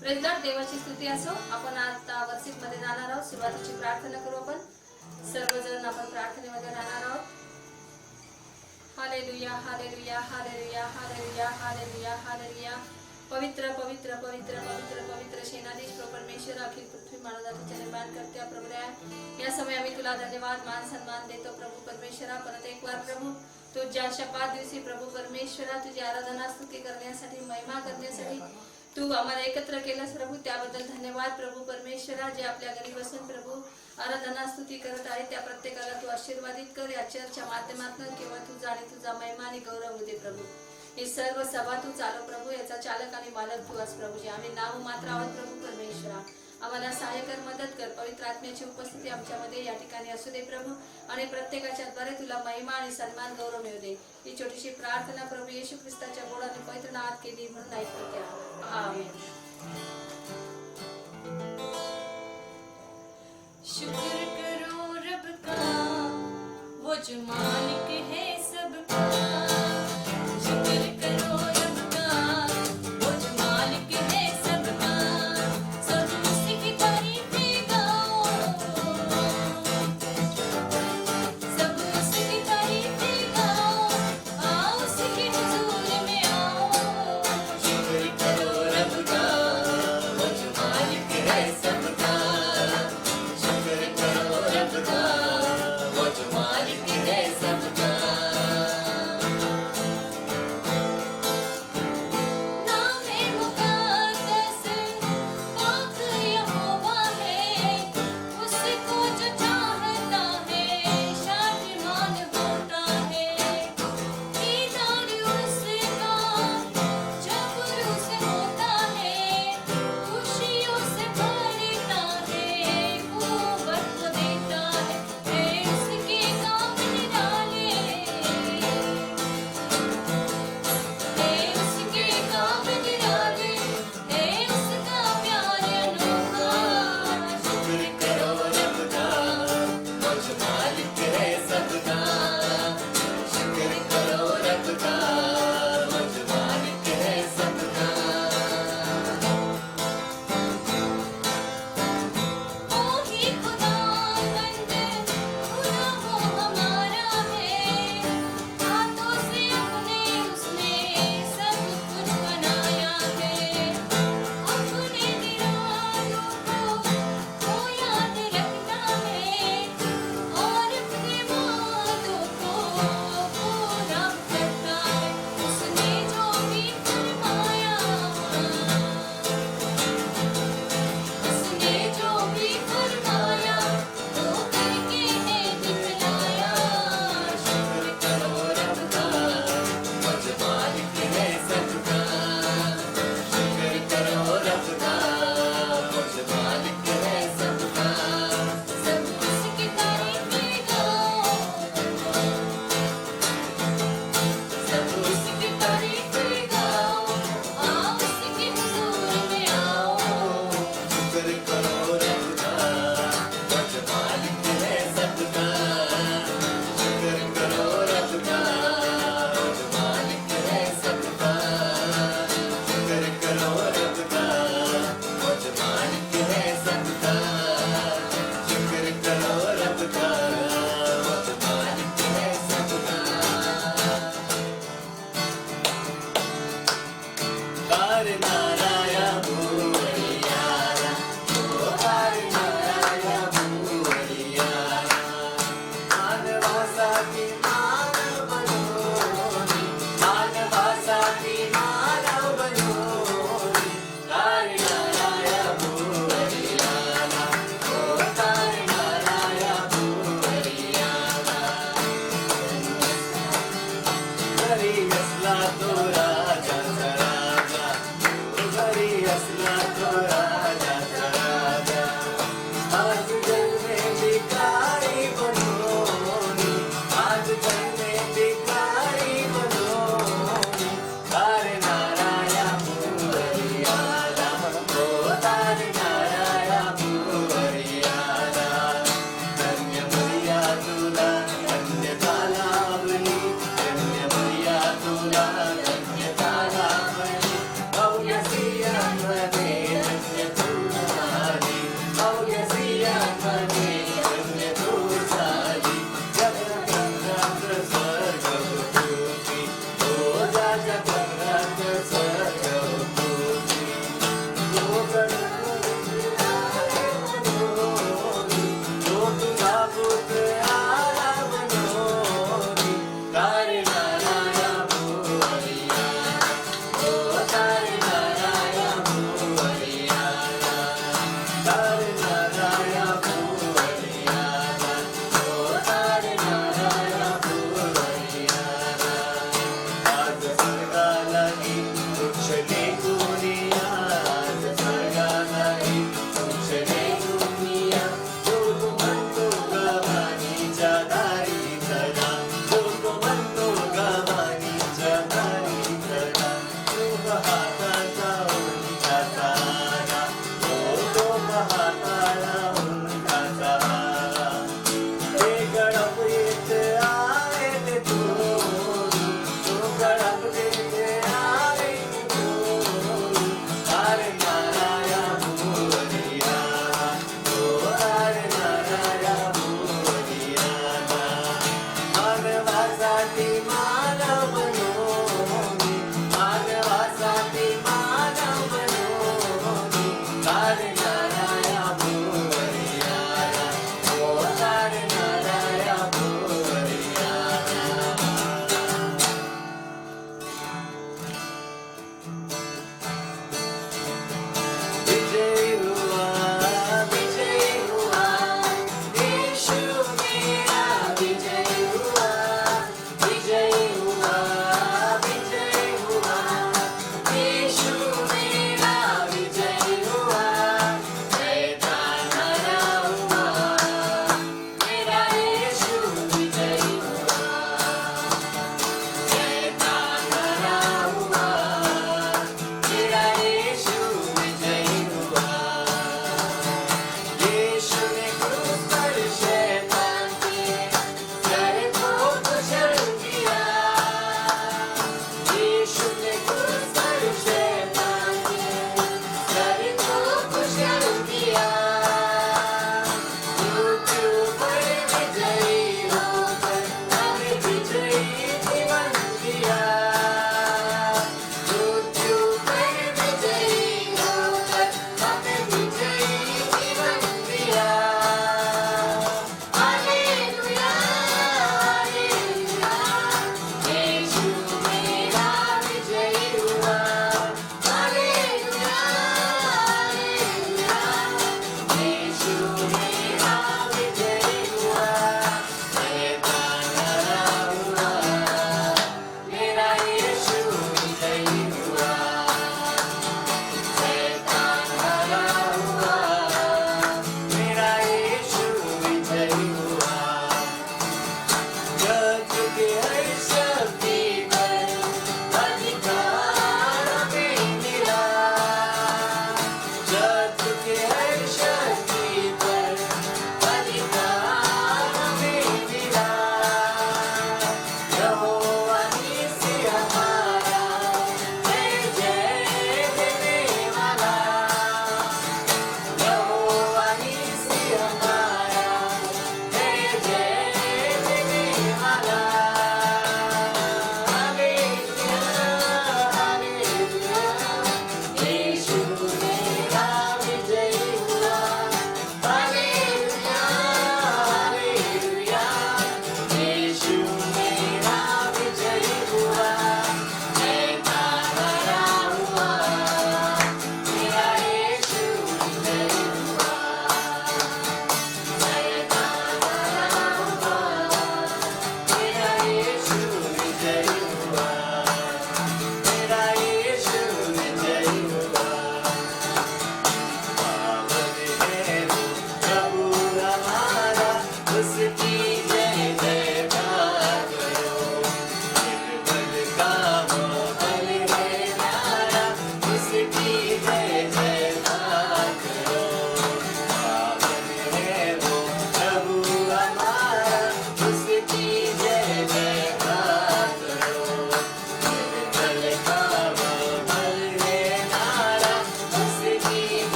Praise Lord, देवाची स्तुती असो. आपण आता वर्षिप मध्ये जाणार आहोत. सुरुवातीची प्रार्थना करू. आपण सर्वजण आपण प्रार्थनेमध्ये राहणार आहोत. Hallelujah, hallelujah, hallelujah, hallelujah, hallelujah, hallelujah. पवित्र पवित्र पवित्र पवित्र पवित्र सेनाधीश प्रभु परमेश्वर, अखिल पृथ्वी मानवता तुझे निर्माण करते प्रभु. या समय आम्ही तुला धन्यवाद मान सन्मान देतो प्रभू परमेश्वरा. परत एक बार प्रभू तुझ्या शपथ दिवशी प्रभू परमेश्वरा तुझी आराधना स्तुती करण्यासाठी, महिमा करण्यासाठी तू आम्हाला एकत्र केलंस प्रभू. त्याबद्दल धन्यवाद प्रभू परमेश्वरा. जे आपल्या घरी बसून प्रभू आराधना स्तुती करत आहे त्या प्रत्येकाला तू आशीर्वादित कर. या चर्चच्या माध्यमातून केवळ तुझा आणि तुझा महिमा आणि गौरव होते प्रभू. ही सर्व सभा तू चालव प्रभू. याचा चालक आणि मालक तू अस प्रभू. जे आम्ही नाव मात्र आहोत प्रभू परमेश्वरा. आम्हाला सहाय्य कर, मदत कर. पवित्र आत्म्याची उपस्थिती आमच्यामध्ये या ठिकाणी असू दे प्रभू. आणि प्रत्येकाच्या द्वारे तुला महिमा आणि सन्मान गौरव मिळू दे. ही छोटीशी प्रार्थना प्रभू येशू ख्रिस्ताच्या गोड आणि पवित्र नावात केली म्हणून ऐकतो त्या. आमेन. शुक्र करो रब का, वो जो मालिक है सबका. शुक्र करो रब का, वो जो मालिक है सबका. सब उसी की तारीफें गाओ, सब उसी की तारीफें गाओ. आओ उसके हुजूर में आओ. शुक्र करो रब का, वो जो मालिक है सबका. शुक्र करो रब का, वो जो मालिक है सबका. नाम है मुक़द्दस, पाक यहोवा है. उसको जो चाहता है शादिमान होता है. दीदार उसका जब उसे होता है, खुशियों से भरता है, कुव्वत देता है. उसके काम निराले, उसके काम निराले, उसका प्यार अनोखा. शुक्र करो रब का, वो जो मालिक है सबका. शुक्र करो रब का, वो जो मालिक है सबका. ओ ही खुदावंद, खुदा वो हमारा है. हाथों से अपने उसने सब कुछ बनाया है. अपने निरालों को याद रखना है, और अपने वादों को पूरा करता है. उसने जो भी फरमाया, उसने जो भी फरमाया वो करके है दिखलाया. शुक्र करो रब का, वो जो मालिक है सबका. शुक्र करो रब का, वो जो मालिक है सबका. सब उसकी तारीफें गाओ, सब उसकी तारीफें गाओ. आओ उसके हुजूर में आओ. शुक्र करो रब का, वो जो मालिक है सबका. शुक्र करो रब का, वो जो मालिक है सबका. शुक्र करो रब का, वो जो मालिक है सबका. शुक्र करो रब का, वो जो मालिक है सबका. कार नाराया भूरियारा, ओ कार नाराया भूरियारा. मानवासाठी मानव बनोनी, मानवासाठी मानव बनोनी. कार नाराया भूरियारा, ओ कार नाराया भूरियारा. घरी असला तो राजाचा राजा, घरी असला तो राजाचा राजा. आज जन्मे भिकारी बनोनी, आज जन्मे भिकारी बनोनी. तारे नाराया भूरियाला, ओ तारे नाराया भूरियाला. धन्य भैया तुला अन्यथा लाभली, धन्य भैया तुला अन्यथा लाभली. भव्य सिंहामध्ये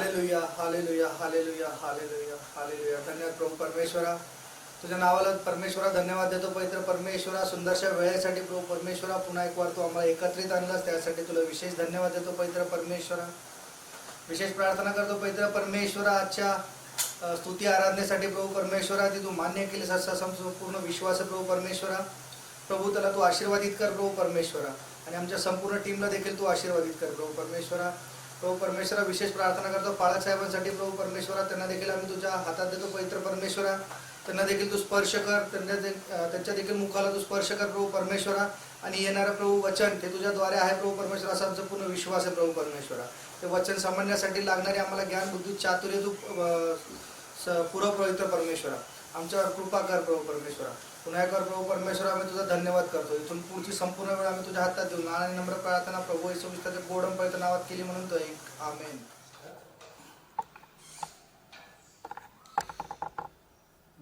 hallelujah hallelujah hallelujah hallelujah hallelujah. धन्यवाद प्रभू परमेश्वरा. तुझ्या नावाला परमेश्वरा धन्यवाद देतो. पवित्र परमेश्वरा, सुंदरशा वेळेसाठी प्रभू परमेश्वरा पुन्हा एक वार तू आम्हाला एकत्रित आणलास, त्यासाठी तुला विशेष धन्यवाद देतो पवित्र परमेश्वरा. विशेष प्रार्थना करतो पवित्र परमेश्वरा आजच्या स्तुती आराधनेसाठी प्रभू परमेश्वरा, ती तू मान्य केलीस असा संपूर्ण विश्वास आहे प्रभू परमेश्वरा. प्रभू त्याला तू आशीर्वादित कर प्रभू परमेश्वरा, आणि आमच्या संपूर्ण टीमला देखील तू आशीर्वादित कर प्रभू परमेश्वरा. प्रभू परमेश्वरा, विशेष प्रार्थना करतो पाळक साहेबांसाठी प्रभू परमेश्वरा, त्यांना देखील आम्ही तुझ्या हातात देतो पवित्र परमेश्वरा. त्यांना देखील तू स्पर्श कर, त्यांच्या देखील मुखाला तू स्पर्श कर प्रभू परमेश्वरा. आणि येणारं प्रभू वचन ते तुझ्याद्वारे आहे प्रभू परमेश्वरा, असा आमचा पूर्ण विश्वास आहे प्रभू परमेश्वरा. ते वचन समजण्यासाठी लागणारे आम्हाला ज्ञान बुद्धी चातुर्य तू पुरव पवित्र परमेश्वरा. आमच्यावर कृपा कर प्रभू परमेश्वरा. पुन्हा एकવાર प्रभू परमेश्वरा, आम्ही तुझा धन्यवाद करतो. इथून पुढची संपूर्ण वेळ आम्ही तुझ्या हातात देऊ. आणि नम्र प्रार्थना प्रभू येशू ख्रिस्ताच्या गोडम पवित्र नावात केली म्हणून तो एक आमेन.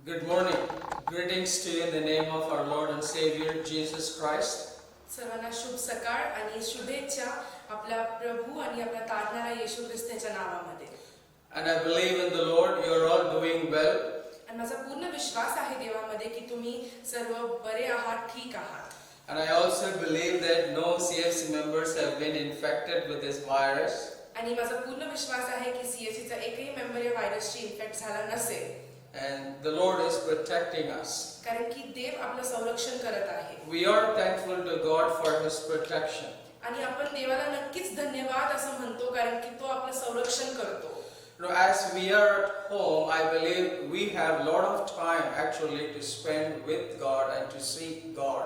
Good morning. Greetings to you in the name of our Lord and Savior Jesus Christ. सर्वांना शुभ सकाळ आणि शुभेच्छा आपल्या प्रभू आणि आपल्या तारणारा येशू ख्रिस्ताच्या नावामध्ये. And I believe in the Lord you are all doing well. आणि माझा पूर्ण विश्वास आहे देवामध्ये की तुम्ही सर्व बरे आहात, ठीक आहात. And I also believe that no CFC members have been infected with this virus. आणि माझा पूर्ण विश्वास आहे की सीएससीचा एकही मेंबर या व्हायरसची इन्फेक्ट झाला नसेल. And the Lord is protecting us. कारण की देव आपलं संरक्षण करत आहे. We are thankful to God for His protection. आणि आपण देवाला नक्कीच धन्यवाद असं म्हणतो, कारण की तो आपलं संरक्षण करतो. Now, as we are at home, I believe we have a lot of time actually to spend with God and to seek God.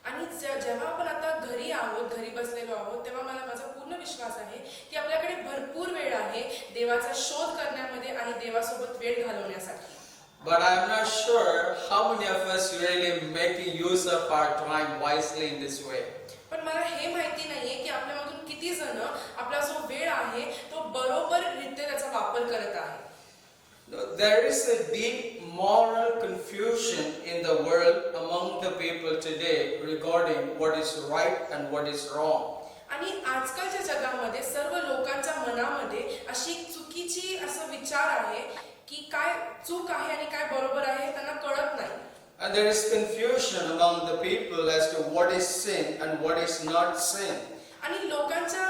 आणि जेव्हा आपण आता घरी आहोत, घरी बसलेलो आहोत, तेव्हा माझा पूर्ण विश्वास आहे की आपल्याकडे भरपूर वेळ आहे देवाचा शोध करण्यामध्ये आणि देवासोबत वेळ घालवण्यासाठी. But I am not sure how many of us really making use of our time wisely in this way. पण मला हे माहिती नाहीये की आपल्यामधून किती जण आपला जो वेळ आहे तो बरोबर रित्या त्याचा वापर करत आहे. There is a deep moral confusion in the world among the people today regarding what is right and what is wrong. आणि आजकालच्या जगामध्ये सर्व लोकांच्या मनामध्ये अशी चुकीची असं विचार आहे की काय चूक आहे आणि काय बरोबर आहे हे त्यांना कळत नाही. And there is confusion among the people as to what is sin and what is not sin. आणि लोकांच्या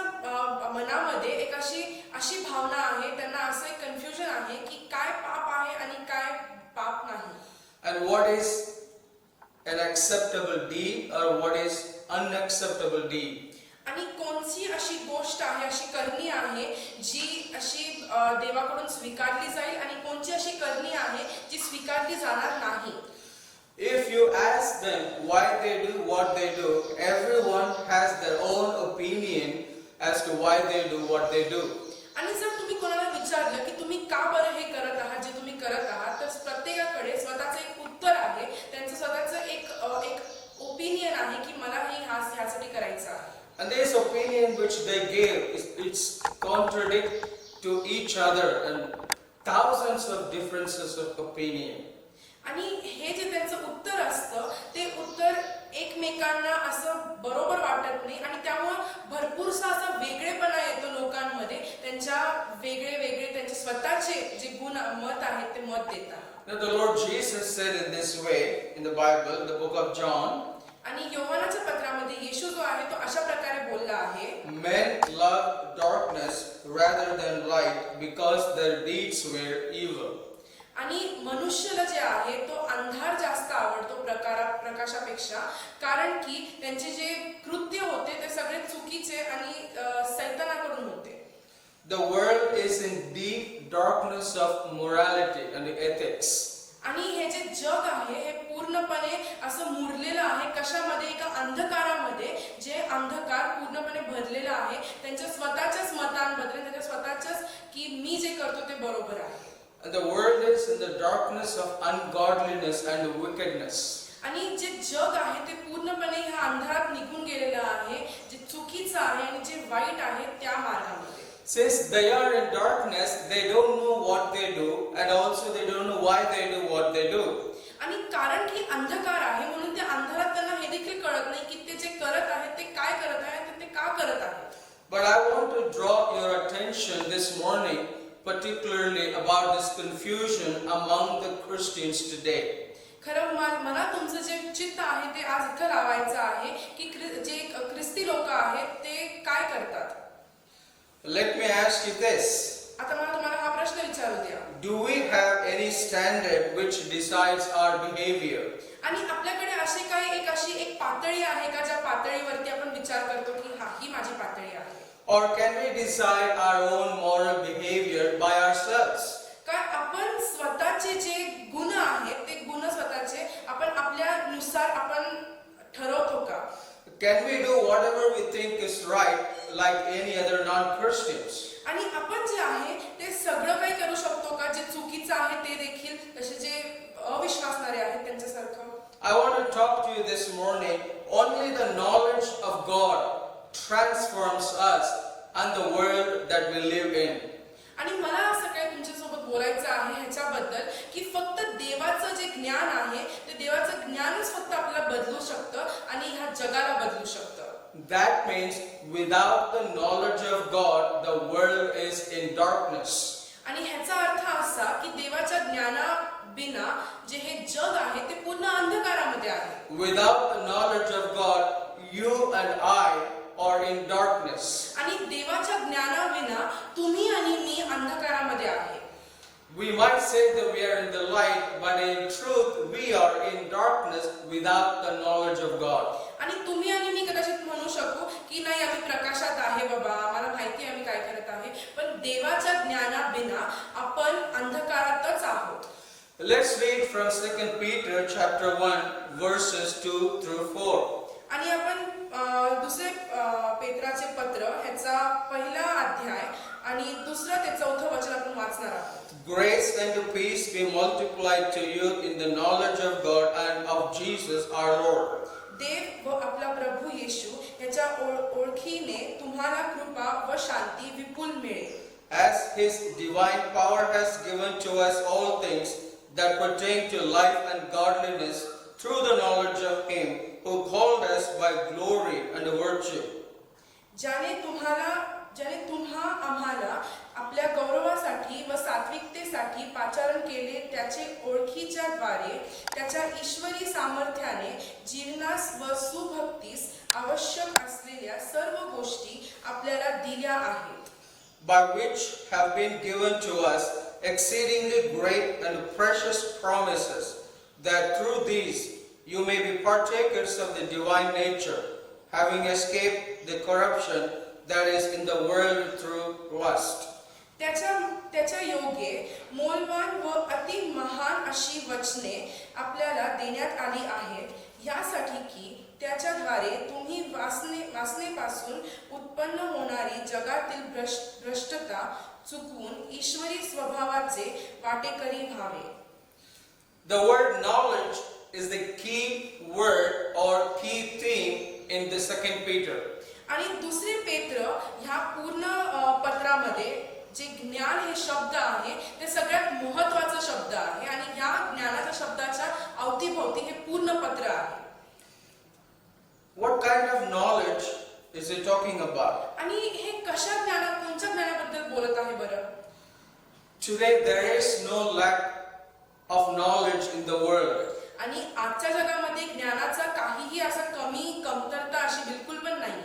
मनामध्ये एक अशी भावना आहे, त्यांना असं एक कन्फ्युजन आहे की काय पाप आहे आणि काय पाप नाही. And what is an acceptable deed or what is unacceptable deed. आणि कोणती अशी गोष्ट आहे, अशी करणी आहे जी अशी देवाकडून स्वीकारली जाईल आणि कोणती अशी करणी आहे जी स्वीकारली जाणार नाही. If you ask them why they do what they do, everyone has their own opinion as to why they do what they do. आणि जर तुम्ही कोणाला विचारलं की तुम्ही का बरं हे करत आहात जे तुम्ही करत आहात, तर प्रत्येकाकडे स्वतःचं एक उत्तर आहे, त्यांचं स्वतःचं एक ओपिनियन आहे की मला हे ह्यासाठी करायचं आहे. And this opinion which they give it's contradict to each other and thousands of differences of opinion. आणि हे जे त्यांचं उत्तर असतं ते उत्तर एकमेकांना असं बरोबर वाटत नाही आणि त्यामुळं भरपूरसा असा वेगळेपणा येतो लोकांमध्ये. त्यांच्या वेगळे त्यांचे स्वतःचे जे गुण मत आहेत ते मत देतात. Now the Lord Jesus said in this way in the Bible, the book of John. आणि योहानाच्या पत्रामध्ये येशू जो आहे तो अशा प्रकारे बोलला आहे, Men loved darkness rather than light because their deeds were evil. आणि मनुष्याला जे आहे तो अंधार जास्त आवडतो प्रकाशापेक्षा, कारण की त्यांचे जे कृत्य होते ते सगळे चुकीचे आणि सैतानाकडून होते. The world is in deep darkness of morality and ethics. आणि हे जे जग आहे हे पूर्णपणे असं मुरलेलं आहे कशामध्ये, एका अंधकारामध्ये, जे अंधकार पूर्णपणे भरलेला आहे त्यांच्या स्वतःच्याच मतांबद्दल, त्यांच्या स्वतःच्याच की मी जे करतो ते बरोबर आहे. And the world is in the darkness of ungodliness and wickedness. आणि जे जग आहे ते पूर्णपणे ह्या अंधारात निघून गेलेलं आहे, जे चुकीचं आहे आणि जे वाईट आहे त्या मार्गामध्ये. Since they are in darkness, they don't know what they do, and also they don't know why they do what they do. आणि कारण की अंधकार आहे म्हणून त्या अंधारात त्यांना हे देखील कळत नाही की ते जे करत आहेत ते काय करत आहेत, ते का करत आहेत. But I want to draw your attention this morning, but particularly about this confusion among the Christians today. खरं मला तुमचं जे चित्त आहे ते आज इथं लावायचं आहे की जे ख्रिस्ती लोक आहेत ते काय करतात. Let me ask you this. आता मला तुम्हाला हा प्रश्न विचारू द्या. Do we have any standard which decides our behavior? आणि आपल्याकडे अशी काही एक पातळी आहे का ज्या पातळीवरती आपण विचार करतो की हा ही माझी पातळी आहे. Or can we decide our own moral behavior by ourselves? काय आपण स्वतःचे जे गुण आहेत ते गुण स्वतःचे आपण आपल्यानुसार आपण ठरवतो का. Can we do whatever we think is right like any other non-Christians? आणि आपण जे आहे ते सगळं काही करू शकतो का जे चुकीचं आहे ते देखील तसे जे अविश्वासणारे आहेत त्यांच्यासारखं. I want to talk to you this morning. Only the knowledge of God transforms us and the world that we live in. आणि मला सकाळी तुमच्यासोबत बोलायचं आहे ह्याच्याबद्दल की फक्त देवाचं जे ज्ञान आहे ते देवाचं ज्ञानच फक्त आपल्याला बदलू शकतं आणि ह्या जगाला बदलू शकतं. That means without the knowledge of God, the world is in darkness. आणि ह्याचा अर्थ असा की देवाच्या ज्ञानाबिना जे हे जग आहे ते पूर्ण अंधकारामध्ये आहे. Without the knowledge of God, you and I are in darkness. आणि देवाच्या ज्ञानाविना तुम्ही आणि मी अंधकारामध्ये आहे. We might say that we are in the light, but in truth we are in darkness without the knowledge of God. आणि तुम्ही आणि मी कदाचित म्हणू शकू की नाही आम्ही प्रकाशात आहे बाबा आम्हाला माहिती आहे आम्ही काय करत आहे पण देवाच्या ज्ञानाबिना आपण अंधकारातच आहोत. Let's read from 2 Peter chapter 1 verses 2 through 4. आणि आपण दुसरे पेत्राचे पत्र ह्याचा पहिला अध्याय आणि दुसरं ते चौथं वचन आपण वाचणार आहोत. Grace and peace be multiplied to you in the knowledge of God and of Jesus our Lord. देव व आपला प्रभू येशू ह्याच्या ओळखीने तुम्हाला कृपा व शांती विपुल मिळेल. As his divine power has given to us all things that pertain to life and godliness through the knowledge of him who called us by glory and virtue. ज्याने तुम्हा आम्हाला आपल्या गौरवासाठी व सात्विकतेसाठी पाचारण केले त्याचे ओळखीच्या द्वारे त्याच्या ईश्वरी सामर्थ्याने जीवनास व सुभक्तीस आवश्यक असलेल्या सर्व गोष्टी आपल्याला दिल्या आहेत. By which have been given to us exceedingly great and precious promises, that through these you may be partakers of the divine nature, having escaped the corruption that is in the world through lust. त्याच्या योगे मोलवान व अति महान अशी वचने आपल्याला देण्यात आली आहेत यासाठी की त्याच्याद्वारे तुम्ही वासनेपासून उत्पन्न होणारी जगातील भ्रष्टता चुकवून ईश्वरी स्वभावाचे वाटेकरी व्हावे. The word knowledge is the key word or key theme in the 2 Peter. आणि दुसरे पेत्र ह्या पूर्ण पत्रामध्ये जे ज्ञान हे शब्द आहे ते सगळ्यात महत्त्वाचा शब्द आहे आणि ह्या ज्ञानाच्या शब्दाच्या अवतीभोवती हे पूर्ण पत्र आहे. What kind of knowledge is it talking about? आणि हे कोणत्या ज्ञानाबद्दल बोलत आहे बरं. Today there is no lack of knowledge in the world. आणि आजच्या जगामध्ये ज्ञानाचा काहीही असा कमतरता अशी बिलकुल पण नाही.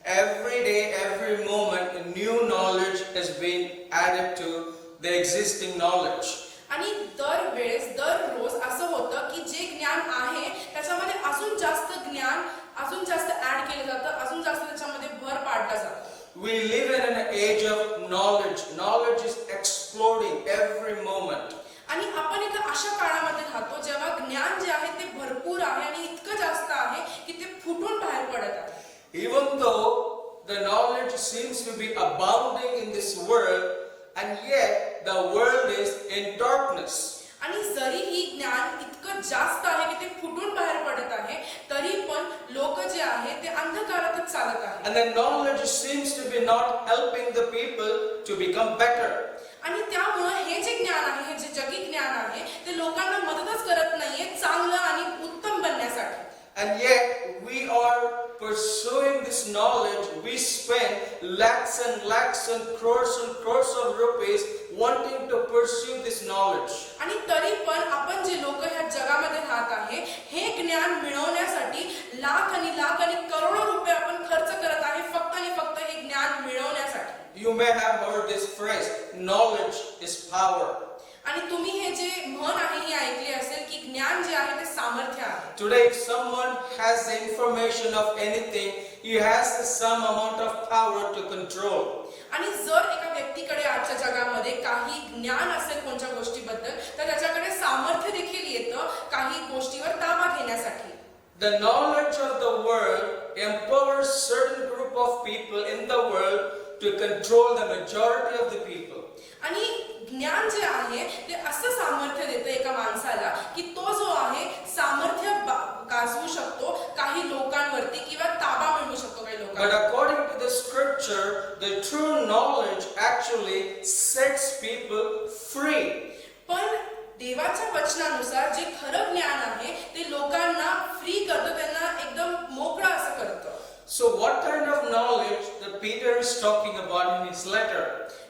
Every day, every moment, new knowledge has been added to the existing knowledge. आणि दररोज असं होतं की जे ज्ञान आहे त्याच्यामध्ये अजून जास्त ज्ञान अजून जास्त ऍड केलं जातं अजून जास्त त्याच्यामध्ये भर पाडला जातो. We live in an age of knowledge. Knowledge is exploding every moment. आणि आपण एका अशा काळामध्ये राहतो जेव्हा ज्ञान जे आहे ते भरपूर आहे आणि इतकं जास्त आहे की ते फुटून बाहेर पडत आहे. Even though the knowledge seems to be abounding in this world, and yet the world is in darkness. आणि जरीही ज्ञान इतकं जास्त आहे की ते फुटून बाहेर पडत आहे तरी पण लोक जे आहे ते अंधकारातच चालत आहेत. And the knowledge seems to be not helping the people to become better. आणि त्यामुळे हे जे ज्ञान आहे हे जे जगी ज्ञान आहे ते लोकांना मदतच करत नाहीये चांगलं आणि उत्तम बनण्यासाठी. And yet we are pursuing this knowledge. We spend lakhs and lakhs lakhs and crores of rupees wanting to pursue this knowledge. आणि तरी पण आपण जे लोक ह्या जगामध्ये राहत आहे हे ज्ञान मिळवण्यासाठी लाख आणि करोडो रुपये आपण खर्च करत आहे फक्त आणि फक्त हे ज्ञान मिळवण्यासाठी. You may have heard this phrase, knowledge is power. आणि तुम्ही हे जे म्हण आहे हे ऐकले असेल की ज्ञान जे आहे ते सामर्थ्य आहे. Today, if someone has the information of anything, he has some amount of power to control. आणि जर एका व्यक्तीकडे आजच्या जगामध्ये काही ज्ञान असेल कोणत्या गोष्टीबद्दल तर त्याच्याकडे सामर्थ्य देखील येतं काही गोष्टीवर ताबा घेण्यासाठी. The knowledge of the world empowers certain group of people in the world to control the majority of the people. आणि ज्ञान जे आहे ते असं सामर्थ्य देतं एका माणसाला की तो जो आहे सामर्थ्य गाजवू शकतो काही लोकांवरती किंवा ताबा मिळवू शकतो काही But लोकांवर. according to the scripture, the true knowledge actually sets people free. पण देवाच्या वचनानुसार जे खरं ज्ञान आहे ते लोकांना फ्री करतं त्यांना एकदम मोकळं असं करतं. So what kind of knowledge that Peter is talking about in his letter?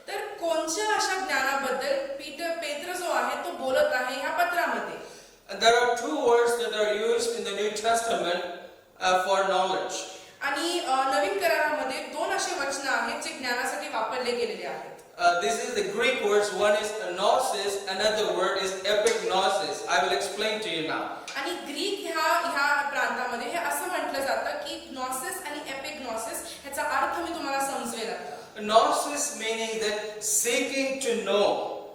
तर कोणत्या अशा ज्ञानाबद्दल पेत्र जो आहे तो बोलत आहे ह्या पत्रामध्ये. And there are two words that are used in the New Testament for knowledge. आणि नवीन करारामध्ये दोन असे वचन आहेत जे ज्ञानासाठी वापरले गेलेले आहेत. This is the Greek words. One is gnosis, another word is epignosis. I will explain to you now. आणि ग्रीक ह्या प्रांतामध्ये हे असं म्हटलं जातं की ग्नॉसिस आणि एपिग्नॉसिस ह्याचा अर्थ मी तुम्हाला समजवेल आता. Gnosis meaning that seeking to know,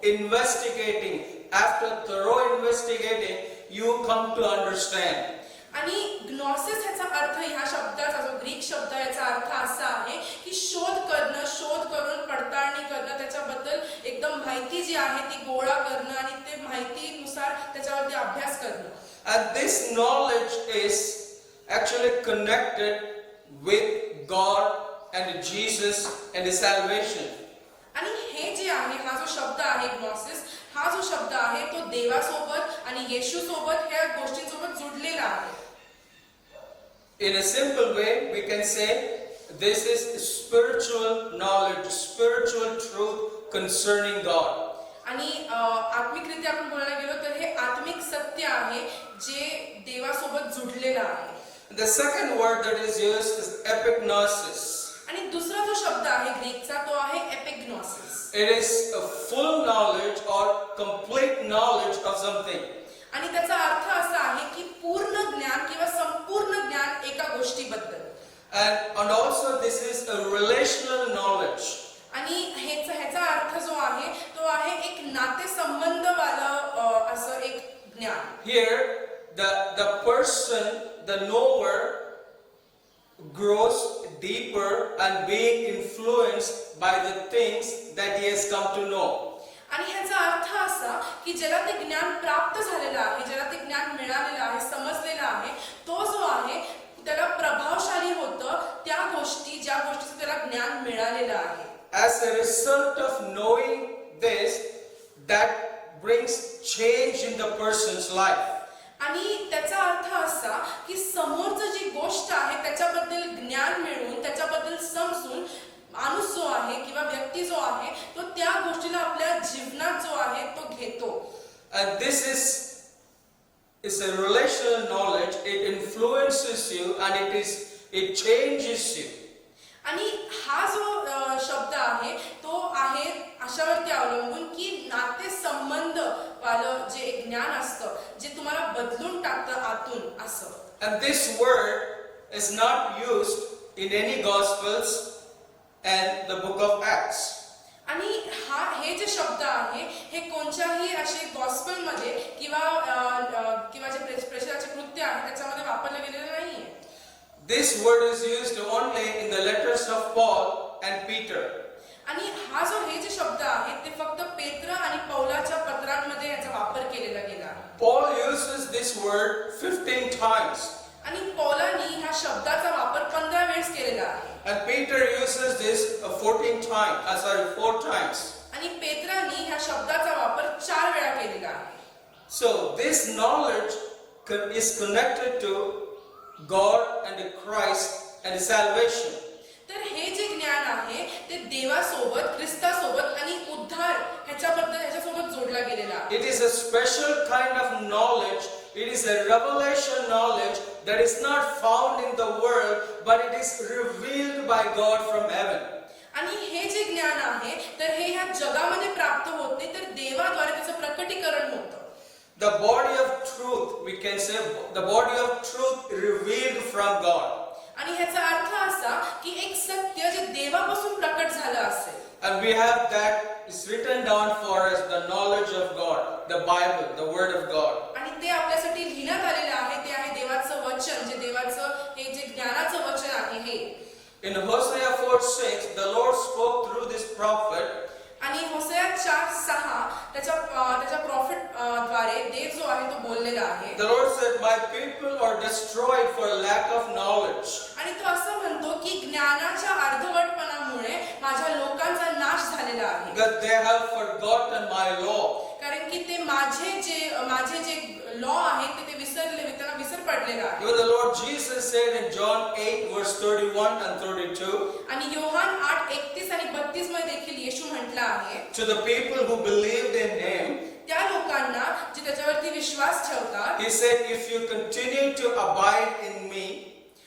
investigating. After thorough investigating, you come to understand. आणि ग्नॉसिस ह्याचा अर्थ ह्या शब्दाचा जो ग्रीक शब्द याचा अर्थ असा आहे की शोध करून पडताळणी करणं त्याच्याबद्दल एकदम माहिती जी आहे ती गोळा करणं आणि ते माहितीनुसार त्याच्यावरती अभ्यास करणं. And this knowledge is actually connected with God and Jesus and His salvation. आणि हे जे आहे हा जो शब्द आहे ग्नॉसिस हा जो शब्द आहे तो देवासोबत आणि येशू सोबत ह्या गोष्टींसोबत जुडलेला आहे. In a simple way, we can say this is spiritual knowledge, spiritual truth concerning God. आणि आत्मिकरित्या आपण बोलायला गेलो तर हे आत्मिक सत्य आहे जे देवासोबत जुडलेलं आहे. The second word that is used is epignosis. आणि दुसरा जो शब्द आहे ग्रीकचा तो आहे एपिग्नॉसिस. It is a full knowledge or complete knowledge of something. आणि त्याचा अर्थ असा आहे की पूर्ण ज्ञान किंवा संपूर्ण ज्ञान एका गोष्टीबद्दल. And also this is a relational knowledge. आणि ह्याचा अर्थ जो आहे तो आहे एक नातेसंबंध वाला असं एक ज्ञान. Here the person, the knower, grows deeper and being influenced by the things that he has come to know. आणि ह्याचा अर्थ असा की ज्याला ते ज्ञान प्राप्त झालेलं आहे ज्याला ते ज्ञान मिळालेलं आहे समजलेलं आहे तो जो आहे त्याला प्रभावशाली होतं त्या गोष्टी ज्या गोष्टीचं त्याला ज्ञान मिळालेलं आहे. As a result of knowing this, that brings change in the person's life. आणि त्याचा अर्थ असा की समोरचं जी गोष्ट आहे त्याच्याबद्दल ज्ञान मिळवून त्याच्याबद्दल समजून माणूस जो आहे किंवा व्यक्ती जो आहे तो त्या गोष्टीला आपल्या जीवनात जो आहे तो घेतो. And this is a relational knowledge. It influences you and it changes you. आणि हा जो शब्द आहे तो आहे अशावरती अवलंबून की नातेसंबंध वालं जे ज्ञान असतं जे तुम्हाला बदलून टाकतं आतून असं. And this word is not used in any Gospels and the book of Acts. आणि हे जे शब्द आहे हे कोणत्याही असे गॉस्पेलमध्ये किंवा जे प्रेषिताचे कृत्य आहे त्याच्यामध्ये वापरलं गेलेलं नाहीये. This word is used only in the letters of Paul and Peter. आणि हा जो हे जे शब्द आहे ते फक्त पेत्र आणि पौलाच्या पत्रांमध्ये याचा वापर केलेला गेला. Paul uses this word 15 times. आणि पौलानी ह्या शब्दाचा वापर 15 वेळेस केलेला आहे. And Peter uses this 4 times. आणि पेत्रानी ह्या शब्दाचा वापर 4 वेळा केलेला आहे. So this knowledge is connected to God and Christ and salvation. तर हे जे ज्ञान आहे ते ते देवासोबत, ख्रिस्तासोबत आणि उद्धार ह्याच्यासोबत जोडला गेलेला आहे. It is a special kind of knowledge. It is a revelation knowledge that is not found in the world, but it is revealed by God from heaven. आणि हे जे ज्ञान आहे तर हे ह्या जगामध्ये प्राप्त होत नाही, तर देवाद्वारे त्याचं प्रकटीकरण होतं. The body of truth, we can say, the body of truth revealed from God. आणि ह्याचा अर्थ असा की एक सत्य जे देवापासून प्रकट झालं असेल. And we have that is written down for us, the knowledge of God, the Bible, the Word of God. आणि ते आपल्यासाठी लिहिण्यात आलेलं आहे, ते आहे देवाचं वचन, जे देवाचं हे जे ज्ञानाचं वचन आहे हे. In Hosea 4:6, the Lord spoke through this prophet. आणि होसेया 4:6 त्याच्या प्रॉफिट द्वारे देव जो आहे तो बोललेला आहे. The Lord said, "My people are destroyed for lack of knowledge." आणि तो असं म्हणतो की ज्ञानाच्या अर्धवटपणामुळे माझ्या लोकांचा नाश झालेला आहे. That they have forgotten my law. कारण की ते माझे जे लॉ आहेत ते विसरले, त्यांना विसर पडलेला आहे. Even the Lord Jesus said in John 8 verse 31 and 32, आणि योहान 8:31 आणि 32 मध्ये देखील येशू म्हटला आहे, to the people who believed in Him, त्या लोकांना जे त्याच्यावरती विश्वास ठेवतात. He said, "If you continue to abide in me,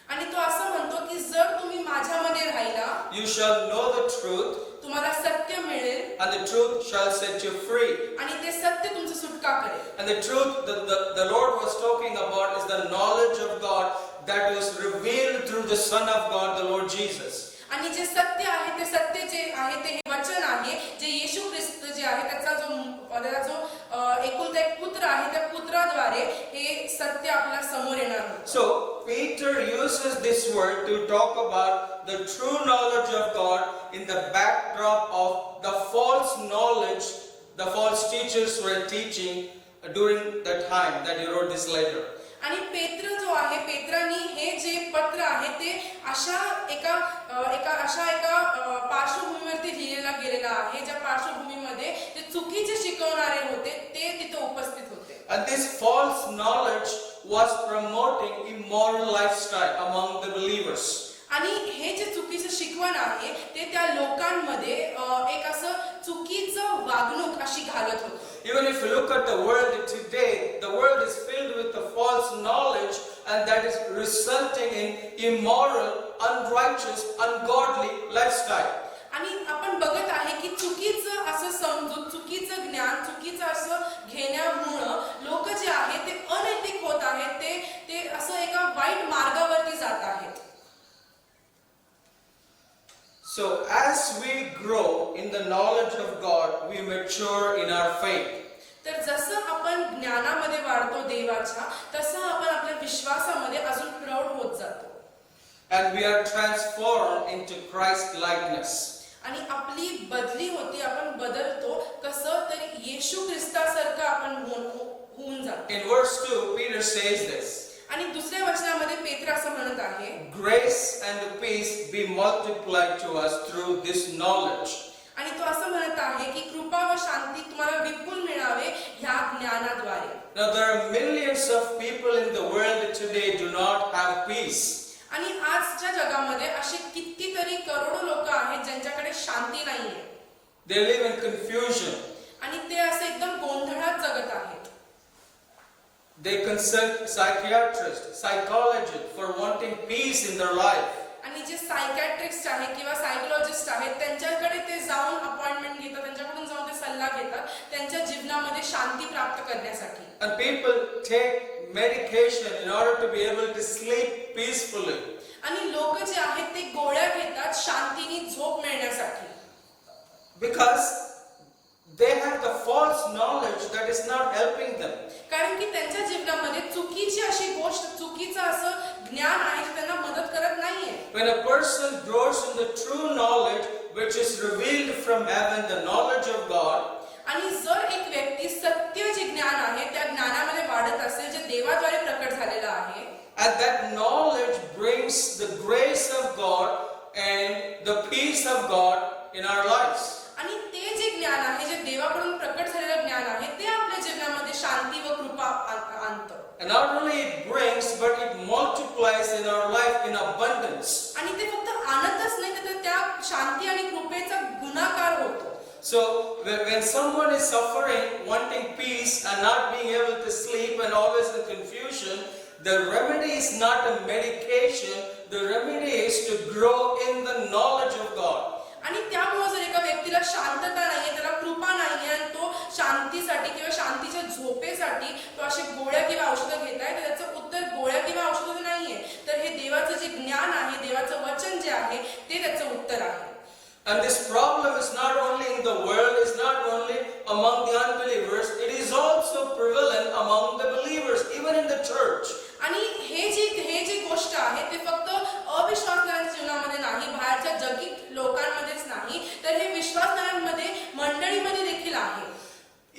आणि तो असं म्हणतो की जर तुम्ही माझ्यामध्ये राहिला, you shall know the truth, तुम्हाला सत्य मिळेल and the truth shall set you free." आणि ते सत्य तुमची सुटका करेल. And the truth that the Lord was talking about is the knowledge of God that was revealed through the Son of God, the Lord Jesus. आणि जे सत्य आहे ते सत्य जे आहे ते हे वचन आहे, जे येशू ख्रिस्त जे आहे त्याचा जो एकुलता एक पुत्र आहे, त्या पुत्राद्वारे हे सत्य आपल्या समोर येणार होतं. So Peter uses this word to talk about the true knowledge of God in the backdrop of the false knowledge the false teachers were teaching during the time that he wrote this letter. आणि पेत्र जो आहे, पेत्रानी हे जे पत्र आहे ते अशा एका पार्श्वभूमीवरती लिहिलेला गेलेला आहे, ज्या पार्श्वभूमीमध्ये जे चुकीचे शिकवणारे होते ते तिथे उपस्थित होते. And this false knowledge was promoting immoral lifestyle among the believers. आणि हे जे चुकीचं शिकवण आहे ते त्या लोकांमध्ये एक असं चुकीचं वागणूक अशी घालत होतं. Even if you look at the world today, the world is filled with the false knowledge, and that is resulting in immoral, unrighteous, ungodly lifestyle. आणि आपण बघत आहे की चुकीचं असं समजून, चुकीचं ज्ञान, चुकीचं असं घेण्यामुळं लोक जे आहेत ते अनैतिक होत आहेत, ते असं एका वाईट मार्गावरती जात आहेत. So as we grow in the knowledge of God, we mature in our faith. तर जसं आपण ज्ञानामध्ये वाढतो देवाच्या, तसं आपण आपल्या विश्वासामध्ये अजून प्रौढ होत जातो. And we are transformed into Christ likeness. आणि आपली बदली होती, आपण बदलतो. कसं तर येशू ख्रिस्तासारखं आपण होऊन जातो. In verse 2, Peter says this. आणि दुसऱ्या वचनामध्ये पेत्र असं म्हणत आहे, Grace and peace be multiplied to us through this knowledge. आणि तो असं म्हणत आहे की कृपा व शांती तुम्हाला विपुल मिळावे ह्या ज्ञानाद्वारे. Now there are millions of people in the world today do not have peace. आणि आजच्या जगामध्ये असे कितीतरी करोडो लोक आहेत ज्यांच्याकडे शांती नाहीये. They live in confusion. आणि ते असं एकदम गोंधळात जगत आहेत. They consult psychiatrists, psychologists for wanting peace in their life. आणि जे सायकॅट्रिस्ट आहेत किंवा सायकोलॉजिस्ट आहेत त्यांच्याकडे ते जाऊन अपॉइंटमेंट घेतात, त्यांच्याकडून जाऊन ते सल्ला घेतात त्यांच्या जीवनामध्ये शांती प्राप्त करण्यासाठी. And people take medication in order to be able to sleep peacefully. आणि लोक जे आहेत ते गोळ्या घेतात शांतीने झोप मिळण्यासाठी. Because they have the false knowledge that is not helping them. कारण की त्यांच्या जीवनामध्ये चुकीची अशी गोष्ट, चुकीचं असं ज्ञान आहे जे त्यांना मदत करत नाहीये. When a person grows in the true knowledge which is revealed from heaven, the knowledge of God, आणि जर एक व्यक्ती सत्य जे ज्ञान आहे त्या ज्ञानामध्ये वाढत असेल, जे देवाद्वारे प्रकट झालेलं आहे, and that knowledge brings the grace of God and the peace of God in our lives. आणि ते जे ज्ञान आहे, जे देवाकडून प्रकट झालेलं ज्ञान आहे, ते आपल्या जीवनामध्ये शांती व कृपा आणतं. And not only it brings, but it multiplies in our life in abundance. आणि ते फक्त आणतच नाही, तर त्या शांती आणि कृपेचा So when someone is suffering, wanting peace and not being able to sleep and always in confusion, the remedy is not a medication. The remedy is to grow in the knowledge of God. आणि त्यामुळे जर एका व्यक्तीला शांतता नाहीये, त्याला कृपा नाहीये आणि तो शांतीसाठी किंवा शांतीच्या झोपेसाठी तो अशी गोळ्या किंवा औषधं घेताय, तर त्याचं उत्तर गोळ्या किंवा औषधं नाहीये, तर हे देवाचं जे ज्ञान आहे, देवाचं वचन जे आहे ते त्याचं उत्तर आहे. And this problem is not only in the world, it's not only among the unbelievers, it is also prevalent among the believers, even in the church. आणि हे जी गोष्ट आहे ते फक्त अविश्वासणाऱ्यांच्या जीवनामध्ये नाही, बाहेरच्या जगिक लोकांमध्येच नाही, तर हे विश्वासणाऱ्यांमध्ये मंडळीमध्ये देखील आहे.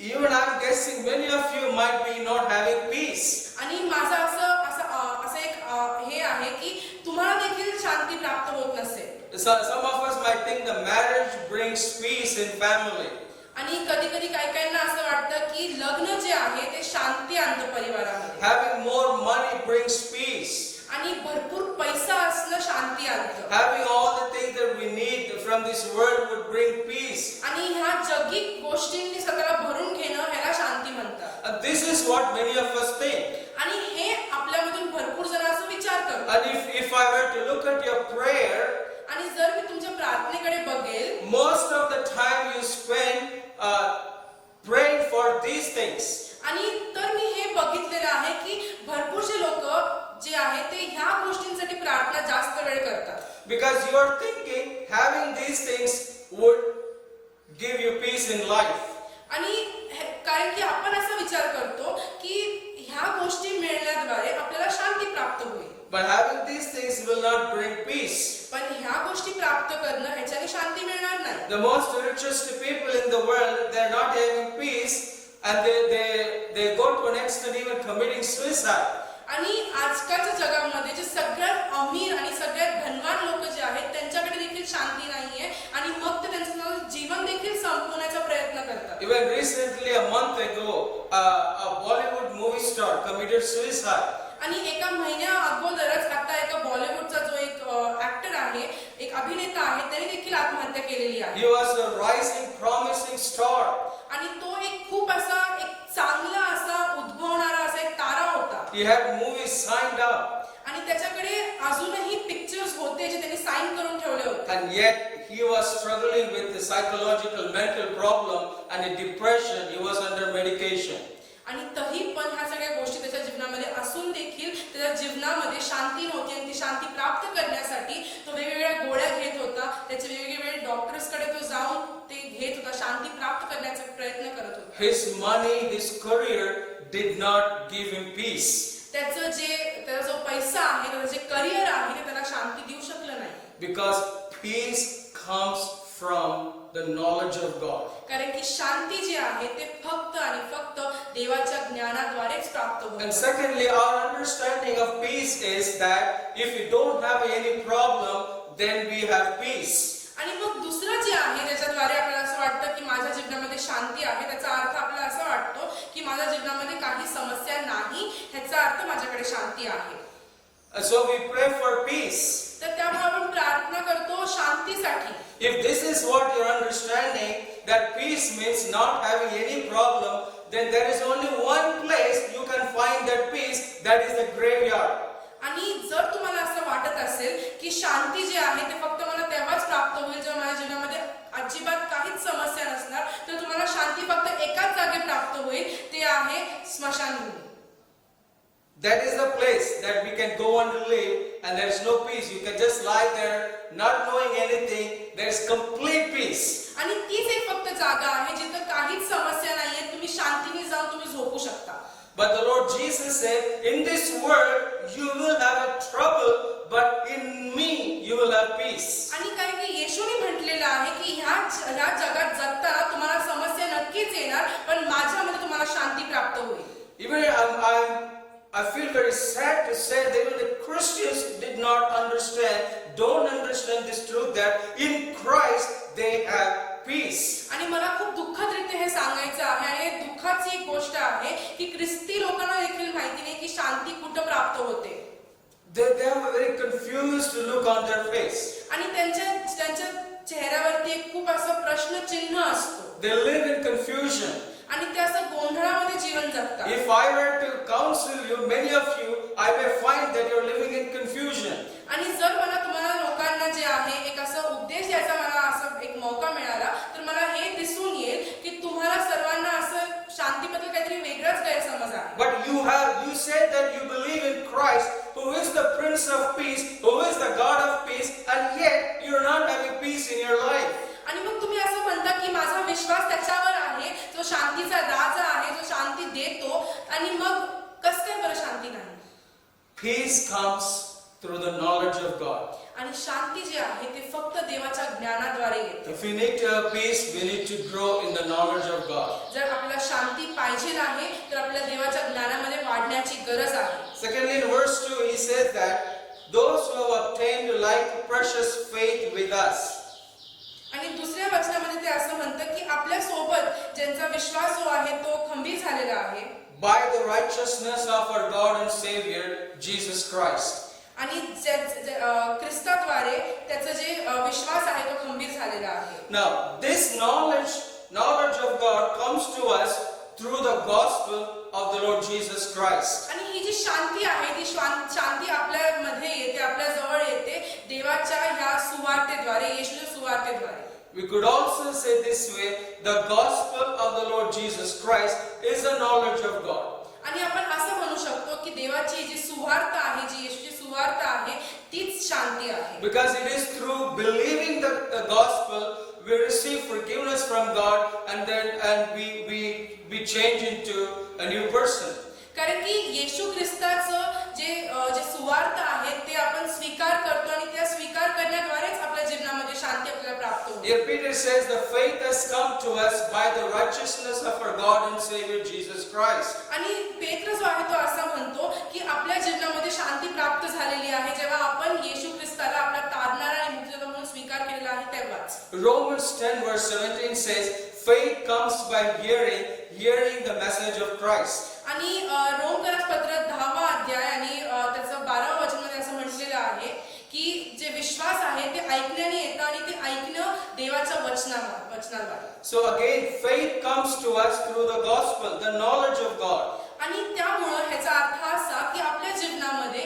Even I'm guessing many of you might be not having peace. आणि माझं असं एक हे आहे की तुम्हाला देखील शांती प्राप्त होत नसेल. Some of us might think the marriage brings peace in family. आणि कधी कधी काहींना असं वाटतं की लग्न जे आहे ते शांती आणतं परिवारामध्ये. Having more money brings peace. आणि भरपूर पैसा असणं शांती आणतं. Having all the things that we need from this world would bring peace. आणि ह्या जगिक गोष्टींनी स्वतःला भरून घेणं ह्याला शांती म्हणतात. And this is what many of us think. आणि हे आपल्यामधून भरपूर जण असं विचार करतात. And if I were to look at your prayer, आणि जर मी तुमच्या प्रार्थनेकडे बघेल, most of the time you spend praying for these things. आणि तर मी हे बघितलेलं आहे की भरपूरसे लोक जे आहे ते ह्या गोष्टींसाठी प्रार्थना जास्त वेळ करतात. Because you are thinking having these things would give you peace in life. आणि कारण की आपण असा विचार करतो की ह्या गोष्टी मिळण्याद्वारे आपल्याला शांती प्राप्त होईल. But having these things will not bring peace. पण ह्या गोष्टी प्राप्त करणं ह्याच्याने शांती मिळणार नाही. The most richest people in the world, they're not having peace, and they go to an extent even committing suicide. आणि आजकालच्या जगामध्ये जे सगळ्यात अमीर आणि सगळ्यात धनवान लोक जे आहेत त्यांच्याकडे देखील शांती नाहीये आणि मग ते त्यांचं जीवन देखील संपवण्याचा प्रयत्न करतात. Even recently, a month ago, a Bollywood movie star committed suicide. आणि एका महिन्या अगोदरच आता एका बॉलिवूडचा जो एक ऍक्टर आहे, एक अभिनेता आहे, त्याने देखील आत्महत्या केलेली आहे. He was a rising, promising star. आणि तो एक खूप असा एक चांगला असा उद्भवणारा असा एक तारा होता. He had movies signed up. आणि त्याच्याकडे अजूनही पिक्चर्स होते जे त्यांनी साइन करून ठेवले होते. And yet he was struggling with the psychological mental problem and a depression. He was under medication. आणि तरी पण ह्या सगळ्या गोष्टी त्याच्या जीवनामध्ये असून देखील त्याच्या जीवनामध्ये शांती नव्हती आणि ती शांती प्राप्त करण्यासाठी तो वेगवेगळ्या गोळ्या घेत होता. त्याचे वेगवेगळे डॉक्टर्सकडे तो जाऊन ते घेत होता, शांती प्राप्त करण्याचा प्रयत्न करत होता. His money, his career did not give him peace. त्याचा जो पैसा आहे, त्याचं जे करिअर आहे ते त्याला शांती देऊ शकलं नाही. Because peace comes from the knowledge of God. कारण की शांती जी आहे ते फक्त आणि फक्त देवाच्या ज्ञानाद्वारेच प्राप्त होते. And secondly, our understanding of peace is that if we don't have any problem, then we have peace. आणि मग दुसरं जे आहे त्याच्याद्वारे आपल्याला असं वाटतं की माझ्या जीवनामध्ये शांती आहे, त्याचा अर्थ आपल्याला असा वाटतो की माझ्या जीवनामध्ये काही समस्या नाही, ह्याचा अर्थ माझ्याकडे शांती आहे. And so we pray for peace. तर त्यामुळे आपण प्रार्थना करतो शांतीसाठी. If this is what you're understanding, that peace means not having any problem, then there is only one place you can find that peace, that is the graveyard. आणि जर तुम्हाला असं वाटत असेल की शांती जी आहे ते फक्त मला तेव्हाच प्राप्त होईल जेव्हा माझ्या जीवनामध्ये अजिबात काहीच समस्या नसणार, तर तुम्हाला शांती फक्त एकाच जागी प्राप्त होईल, ते आहे स्मशानभूमी. That is the place that we can go on to live, and there is no peace. You can just lie there, not knowing anything. There is complete peace. आणि तीच एक फक्त जागा आहे जिथं काहीच समस्या नाहीये, तुम्ही शांतीने जाऊन तुम्ही झोपू शकता. But the Lord Jesus said, in this world you will have a trouble, but in me you will have peace. आणि कारण की येशूने म्हटलेलं आहे की ह्या जगात जगताना तुम्हाला समस्या नक्कीच येणार, पण माझ्यामध्ये तुम्हाला शांती प्राप्त होईल. Even I feel very sad to say that even the Christians don't understand this truth that in Christ they have peace. आणि मला खूप दुःखदरीत्या हे सांगायचं आहे आणि हे दुःखाची एक गोष्ट आहे की ख्रिस्ती लोकांना देखील माहिती नाही की शांती कुठं प्राप्त होते. They have a very confused look on their face. आणि त्यांच्या चेहऱ्यावरती एक खूप असं प्रश्नचिन्ह असतो They live in confusion. आणि ते असं गोंधळामध्ये जीवन जगतात. If I were to counsel you, many of you, I may find that you're living in confusion. आणि जर मला तुम्हाला लोकांना जे आहे एक असं उपदेश द्यायचा मला असं एक मौका मिळाला तर मला हे दिसून येईल की तुम्हाला सर्वांना असं शांतीबद्दल काहीतरी वेगळाच गैरसमज आहे. But you said that you believe in Christ, who is the Prince of Peace, who is the God of peace, and yet you're not having peace in your life. आणि मग तुम्ही असं म्हणता की माझा विश्वास त्याच्यावर आहे जो शांतीचा राजा आहे जो शांती देतो आणि मग कसं काय बरं शांती नाही. Peace comes through the knowledge of God. आणि शांती जी आहे ते फक्त देवाच्या ज्ञानाद्वारे येते. If we need to have peace, we need to grow in the knowledge of God. जर आपल्याला शांती पाहिजे आहे तर आपल्या देवाच्या ज्ञानामध्ये वाढण्याची गरज आहे. Secondly, in verse 2, he says that those who have obtained like precious faith with us. आणि दुसऱ्या वचनामध्ये ते असं म्हणतं की आपल्या सोबत ज्यांचा विश्वास जो आहे तो खंबीर झालेला आहे By the righteousness of our God and Savior, Jesus Christ. आणि ख्रिस्ताद्वारे त्याचा जे विश्वास आहे तो खंबीर झालेला आहे. Now, this knowledge of God comes to us through the gospel of the Lord Jesus Christ. आणि ही जी शांती आहे ती शांती आपल्यामध्ये येते आपल्या जवळ येते देवाच्या ह्या सुवार्तेद्वारे येशूच्या सुवार्तेद्वारे. We could also say this way, the gospel of the Lord Jesus Christ is the knowledge of God. आणि आपण असं म्हणू शकतो की देवाची जी सुवार्ता आहे जी येशूची सुवार्ता आहे तीच शांती आहे. Because it is through believing the gospel we receive forgiveness from God and we change into a new person. कारण की येशू ख्रिस्ताचं जे सुवार्ता आहे ते आपण स्वीकार करतो आणि त्या स्वीकार करण्याद्वारेच आपल्या जीवनामध्ये शांती आपल्याला प्राप्त होते. Here Peter says the faith has come to us by the righteousness of our God and Savior Jesus Christ. आणि पेत्र जो आहे तो असं म्हणतो की आपल्या जीवनामध्ये शांती प्राप्त झालेली आहे जेव्हा आपण येशू ख्रिस्ताला आपला तारणारा आणि मुक्तिदाता म्हणून स्वीकार केलेला आहे तेव्हाच. Romans 10 verse 17 says faith comes by hearing the message of Christ. आणि रोमकरास पत्र 10वा अध्याय आणि त्याचं 12वा वचनामध्ये असं म्हटलेलं आहे की जे विश्वास आहे ते ऐकण्याने येतं आणि ते ऐकणं देवाच्या वचनाद्वारे. So again faith comes to us through the gospel, the knowledge of God. आणि त्यामुळं ह्याचा अर्थ असा की आपल्या जीवनामध्ये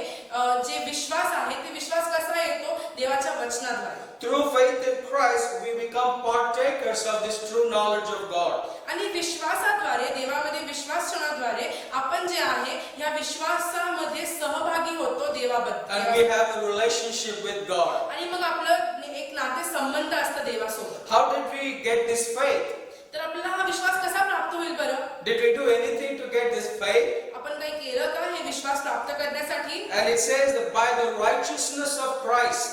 जे विश्वास आहे ते विश्वास कसा येतो देवाच्या वचनाद्वारे. Through faith in Christ we become partakers of this true knowledge of God. आणि विश्वासाद्वारे देवामध्ये विश्वास ठेवण्याद्वारे आपण जे आहे ह्या विश्वासामध्ये सहभागी होतो देवाबद्दल. And we have a relationship with God. आणि मग आपलं एक नाते संबंध असतं देवासोबत. How did we get this faith? तर आपल्याला हा विश्वास कसा प्राप्त होईल बरं? Did we do anything to get this faith? आपण काही केलं का हे विश्वास प्राप्त करण्यासाठी? And it says that by the righteousness of Christ.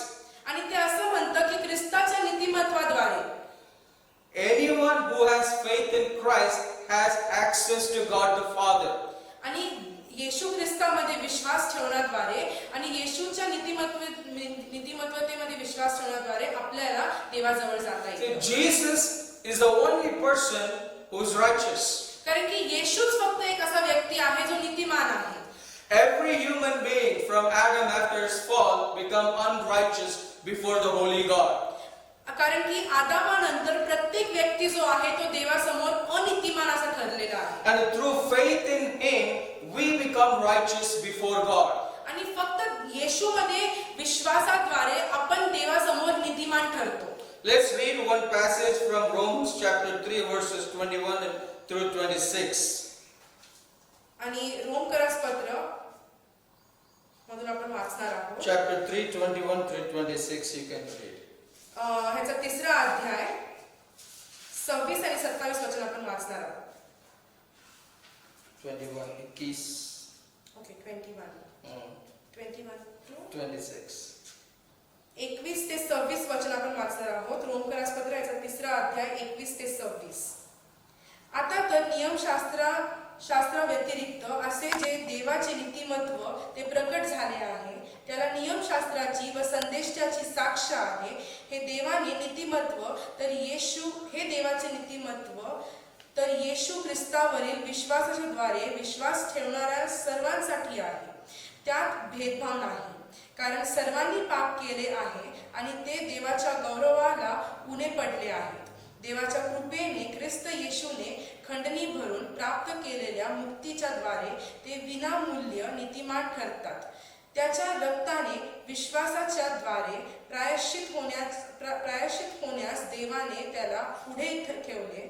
आणि ते असं म्हणतं की ख्रिस्ताच्या नीतिमत्वाद्वारे Anyone who has faith in Christ has access to God the Father. आणि येशू ख्रिस्तामध्ये विश्वास ठेवण्याद्वारे आणि येशूच्या नीतिमत्वतेमध्ये विश्वास ठेवण्याद्वारे आपल्याला देवाजवळ जाता See, येईल. Jesus is the only person who is righteous. कारण की येशूच फक्त एक असा व्यक्ती आहे जो नीतिमान आहे. Every human being from Adam after his fall become unrighteous before the holy God. कारण की आदामानंतर प्रत्येक व्यक्ती जो आहे तो देवासमोर अनितिमान असा ठरलेला आहे. And through faith in him we become righteous before God. आणि फक्त येशूमध्ये विश्वासाद्वारे आपण देवासमोर नीतिमान ठरतो. Let's read one passage from Romans chapter 3 verses 21 through 26. आणि रोमकरास पत्र मधून आपण वाचणार आहोत. Chapter 3 21 through 26 you can read. ह्याचा 3रा अध्याय 26 आणि 27 वचन आपण वाचणार आहोत. 21 21 ओके 21 to 26. 21 ते 26 वचन आपण वाचणार आहोत. रोमकरास पत्र याचा 3रा अध्याय 21 ते 26. आता तर नियमशास्त्रा व्यतिरिक्त असे जे देवाचे नीतिमत्व ते प्रकट झाले आहे त्याला नियमशास्त्राची व संदेशाची साक्ष आहे. हे देवाचे नीतिमत्व तर येशू ख्रिस्तावरील विश्वासाद्वारे विश्वास ठेवणाऱ्या सर्वांसाठी आहे. त्यात भेदभाव नाही कारण सर्वांनी पाप केले आहे आणि ते देवाच्या गौरवाला उणे पडले आहेत. देवाच्या कृपेने ख्रिस्त येशूने खंडणी भरून प्राप्त केलेल्या मुक्तीच्या द्वारे ते विनामूल्य नीतिमान ठरतात. त्याच्या रक्ताने विश्वासाच्या द्वारे प्रायश्चित होण्यास देवाने त्याला पुढे ठेवले,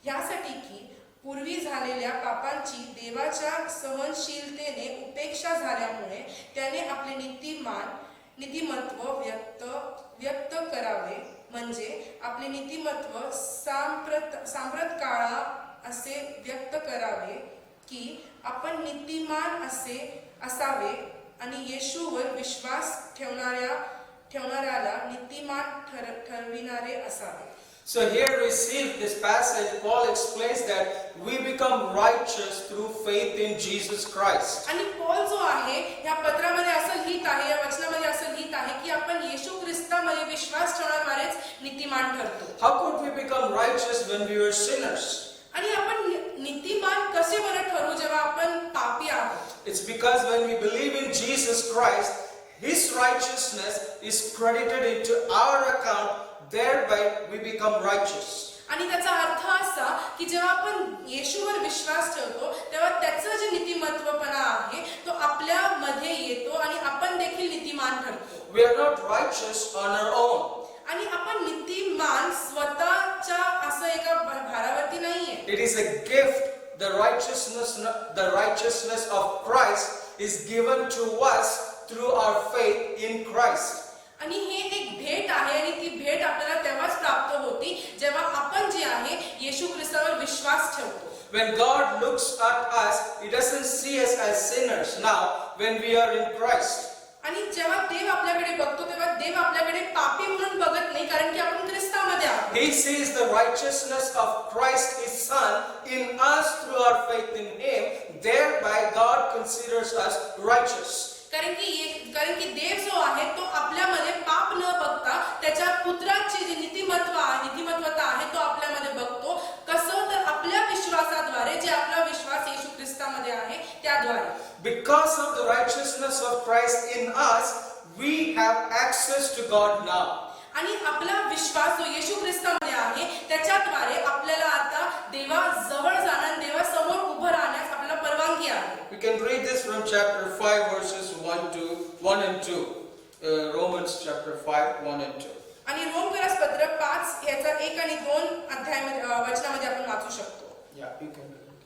ह्यासाठी की पूर्वी झालेल्या पापांची देवाच्या सहनशीलतेने उपेक्षा झाल्यामुळे त्याने आपले नीतिमत्व व्यक्त करावे, म्हणजे आपले नीतिमत्व सांप्रत काळा असे व्यक्त करावे की आपण नीतिमान असावे आणि येशूवर विश्वास ठेवणाऱ्याला नीतिमान ठरविणारे असावे. So here we see this passage, Paul explains that we become righteous through faith in Jesus Christ. आणि पॉल जो आहे या पत्रामध्ये असं लिहित आहे, या वचनामध्ये असं लिहित आहे की आपण येशू ख्रिस्तामध्ये विश्वास ठेवणाऱ्याच नीतिमान ठरतो. How could we become righteous when we were sinners? आणि आपण नीतिमान कसे बरं ठरू जेव्हा आपण पापी आहोत? It's because when we believe in Jesus Christ, His righteousness is credited into our account, thereby we become righteous. आणि त्याचा अर्थ असा की जेव्हा आपण येशूवर विश्वास ठेवतो तेव्हा त्याचं जे नीतिमत्वपणा आहे तो आपल्या मध्ये येतो आणि आपण देखील नीतिमान ठरतो. We are not righteous on our own. आणि आपण नीतिमान स्वतःच्या असं एका भारावरती नाहीये. It is a gift. The righteousness of Christ is given to us through our faith in Christ. आणि हे एक भेट आहे आणि ती भेट आपल्याला तेव्हाच प्राप्त होती जेव्हा आपण जे आहे येशू ख्रिस्तावर विश्वास ठेवतो. When God looks at us, He doesn't see us as sinners now when we are in Christ. आणि जेव्हा देव आपल्याकडे बघतो तेव्हा देव आपल्याकडे पापी म्हणून बघत नाही, कारण की आपण ख्रिस्तामध्ये आहोत. He sees the righteousness of Christ, His Son, in us through our faith in Him. Thereby God considers us righteous. कारण की देव जो आहे तो आपल्यामध्ये पाप न बघता त्याच्या पुत्राची जी नीतिमत्वता आहे तो आपल्यामध्ये बघतो. कसं तर आपल्या विश्वासाद्वारे, जे आपला विश्वास येशू ख्रिस्तामध्ये आहे त्याद्वारे. Because of the righteousness of Christ in us, we have access to God now. आणि आपला विश्वास जो येशू ख्रिस्तामध्ये आहे त्याच्याद्वारे आपल्याला आता देवाजवळ जाण्यास, देवासमोर उभं राहण्यास आपल्याला परवानगी आहे. We can read this from chapter 5 verses 1 and 2. Romans chapter 5, 1 and 2. आणि रोमकरास पत्र 5 याचा 1 आणि 2 अध्यायामध्ये वचनामध्ये आपण वाचू शकतो. Yeah, you can read it.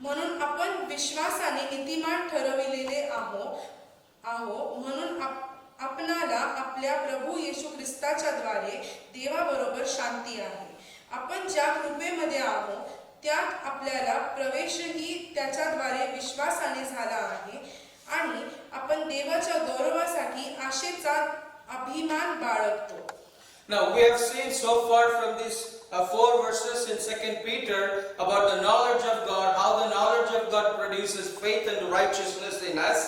म्हणून आपण विश्वासाने नीतिमान ठरविलेले आहो म्हणून आपणाला आपल्या प्रभू येशू ख्रिस्ताच्या द्वारे देवाबरोबर शांती आहे. आपण ज्या कृपेमध्ये आहोत त्यात आपल्याला प्रवेशही त्याच्याद्वारे विश्वासाने झाला आहे आणि आपण देवाच्या गौरवासाठी आशेचा अभिमान बाळगतो. Now we have seen so far from these 4 verses in 2 Peter about the knowledge of God, how the knowledge of God produces faith and righteousness in us.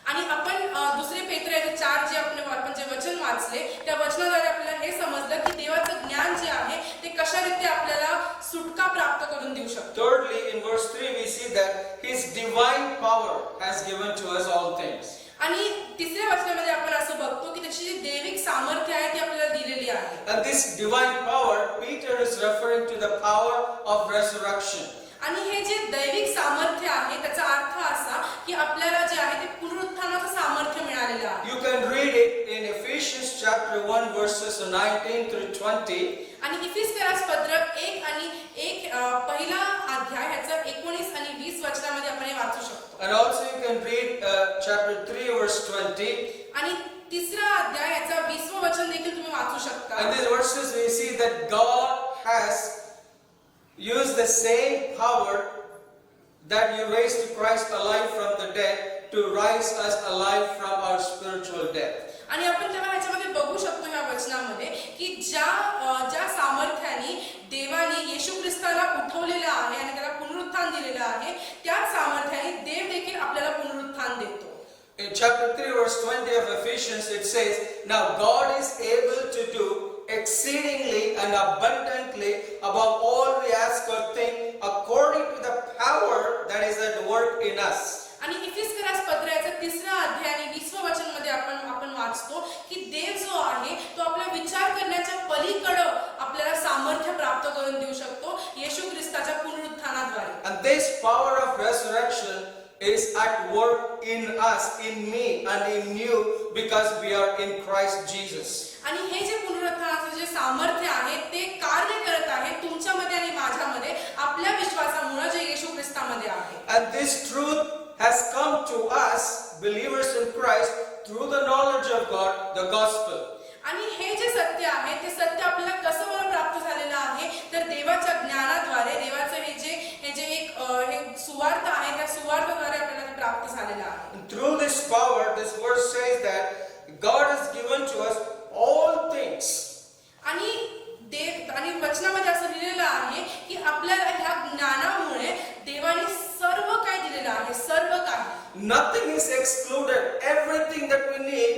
आणि आपण दुसरे पेत्र 4 जे आपण जे वचन वाचले त्या वचनाद्वारे आपल्याला हे समजलं की देवाचं ज्ञान जे आहे ते कशा रीते आपल्याला सुटका प्राप्त करून देऊ शकतो. Thirdly, in verse 3 we see that His divine power has given to us all things. आणि तिसऱ्या वचनामध्ये आपण असं बघतो की त्याची जी दैविक सामर्थ्य आहे ती आपल्याला दिलेली आहे. And this divine power, Peter is referring to the power of resurrection. आणि हे जे दैविक सामर्थ्य आहे त्याचा अर्थ असा की आपल्याला जे आहे ते पुनरुत्थानाचं सामर्थ्य मिळालेलं आहे. You can read it in Ephesians chapter 1 verses 19 through 20. आणि इफिसियन्स पत्र 1 आणि 1 पहिला अध्याय ह्याचा 19 आणि 20 वचनामध्ये आपण हे वाचू शकतो. And also you can read chapter 3 verse 20. आणि तिसरा अध्याय ह्याचा 20 वचन देखील तुम्ही वाचू शकता. And these verses we see that God has used the same power that you raised Christ alive from the dead to rise us alive from our spiritual death. आणि आपण तेव्हा ह्याच्यामध्ये बघू शकतो ह्या वचनामध्ये की ज्या सामर्थ्याने देवाने येशू ख्रिस्ताला उठवलेलं आहे आणि त्याला पुनरुत्थान दिलेलं आहे त्याच सामर्थ्याने देव देखील आपल्याला पुनरुत्थान देतो. In chapter 3 verse 20 of Ephesians it says, now God is able to do exceedingly and abundantly above all we ask or think according to the power that is at work in us. आणि इफिसियन्स पत्राचा 3रा अध्याय आणि 20 वचन मध्ये आपण वाचतो की देव जो आहे तो आपला विचार करण्याच्या पलीकडे सामर्थ्य प्राप्त करून देऊ शकतो येशू ख्रिस्ताच्या पुनरुत्थानाद्वारे. And this power of resurrection is at work in us, in me and in you, because we are in Christ Jesus. आणि हे जे पुनरुत्थानाचे जे सामर्थ्य आहे ते कार्य करत आहे तुमच्यामध्ये आणि माझ्यामध्ये आपल्या विश्वासामुळे जे येशू ख्रिस्तामध्ये आहे. And this truth has come to us, believers in Christ, through the knowledge of God, the gospel. आणि हे जे सत्य आहे ते सत्य आपल्याला कसं बरं प्राप्त झालेलं आहे तर देवाच्या ज्ञानाद्वारे, देवाचं हे जे एक सुवार्थ आहे त्या सुवार्थद्वारे आपल्याला ते प्राप्त झालेलं आहे. And through this power, this verse says that God has given to us all things. आणि वचनामध्ये असं लिहिलेलं आहे की आपल्याला ह्या ज्ञानामुळे देवाने सर्व काही दिलेलं आहे, सर्व काही. Nothing is excluded. Everything that we need,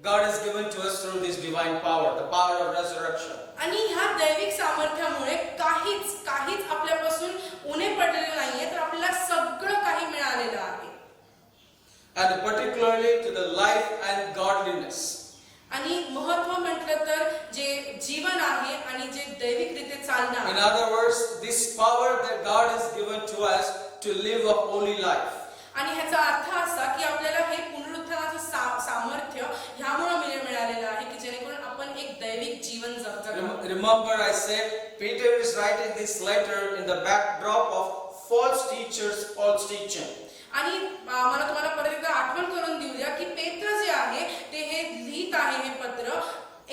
God has given to us through this divine power, the power of resurrection. आणि ह्या दैविक सामर्थ्यामुळे काहीच आपल्यापासून उणे पडलेलं नाहीये तर आपल्याला सगळं काही मिळालेलं आहे. And particularly to the life and godliness. आणि महत्व म्हटलं तर जे जीवन आहे आणि जे दैविक रीते चालणं In आहे. other words, this power that God has given to us to live a holy life. आणि ह्याचा अर्थ असा की आपल्याला हे पुनरुत्थानाचं सामर्थ्य ह्यामुळे मिळालेलं आहे की जेणेकरून आपण एक दैविक जीवन जगावं. Remember, I said Peter is writing this letter in the backdrop of false teachers, false teaching. आणि मला तुम्हाला परत एकदा आठवण करून देऊ द्या की पेत्र जे आहे ते हे लिहित आहे हे पत्र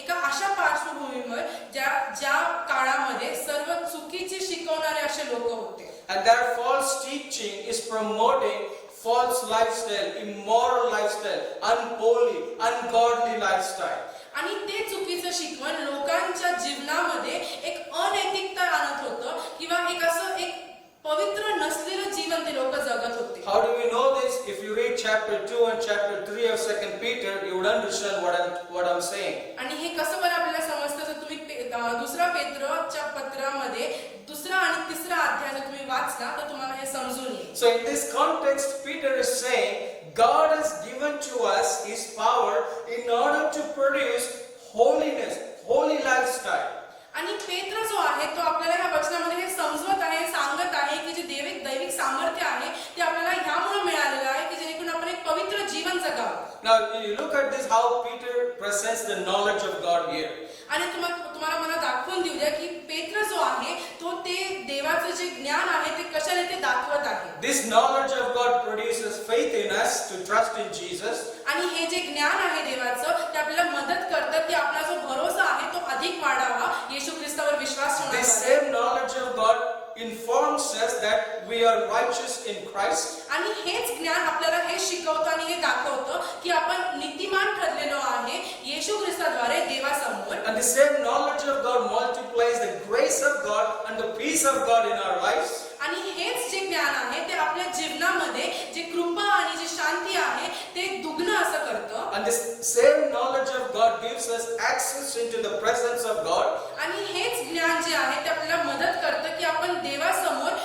एका अशा पार्श्वभूमीवर ज्या काळामध्ये सर्व चुकीचे शिकवणारे असे लोक होते. And their false teaching is promoting false lifestyle, immoral lifestyle, unholy, ungodly lifestyle. आणि ते चुकीचं शिकवण लोकांच्या जीवनामध्ये एक अनैतिकता आणत होतं किंवा एक पवित्र नसलेलं जीवन ते लोक जगत होते. How do we know this? If you read chapter 2 and chapter 3 of 2 Peter, you would understand what I'm saying. आणि हे कसं बरं आपल्याला समजतं जर तुम्ही दुसरा पेत्रच्या पत्रामध्ये दुसरा आणि तिसरा अध्याय जर तुम्ही वाचला तर तुम्हाला हे समजून येईल. So in this context, Peter is saying God has given to us His power in order to produce holiness, holy lifestyle. आणि पेत्र जो आहे तो आपल्याला ह्या वचनामध्ये हे समजवत आहे, सांगत आहे की जे दैविक सामर्थ्य आहे ते आपल्याला ह्यामुळे मिळालेलं आहे की जेणेकरून आपण एक पवित्र जीवन जगावं. Now you look at this, how Peter presents the knowledge of God here. आणि तुम्हाला मला दाखवून देऊ द्या की पेत्र जो आहे तो ते देवाचं जे ज्ञान आहे ते कशाने ते दाखवत आहे. This knowledge of God produces faith in us to trust in Jesus. आणि हे जे ज्ञान आहे देवाचं ते आपल्याला मदत करतं की आपला जो भरोसा आहे तो अधिक वाढावा, येशू ख्रिस्तावर विश्वास This ठेवण्याचा. same knowledge of God informs us that we are righteous in Christ. आणि हेच ज्ञान आपल्याला हे शिकवतं आणि हे दाखवतं की आपण नीतिमान ठरलेलो आहे येशू ख्रिस्ताद्वारे देवासमोर. And the same knowledge of God multiplies the grace of God and the peace of God in our lives. आणि हेच जे ज्ञान आहे ते आपल्या जीवनामध्ये जे कृपा आणि जे शांती आहे ते दुग्न असं करतं. And this same knowledge of God gives us access into the presence of God. आणि हेच ज्ञान जे आहे ते आपल्याला मदत करतं की आपण देवासमोर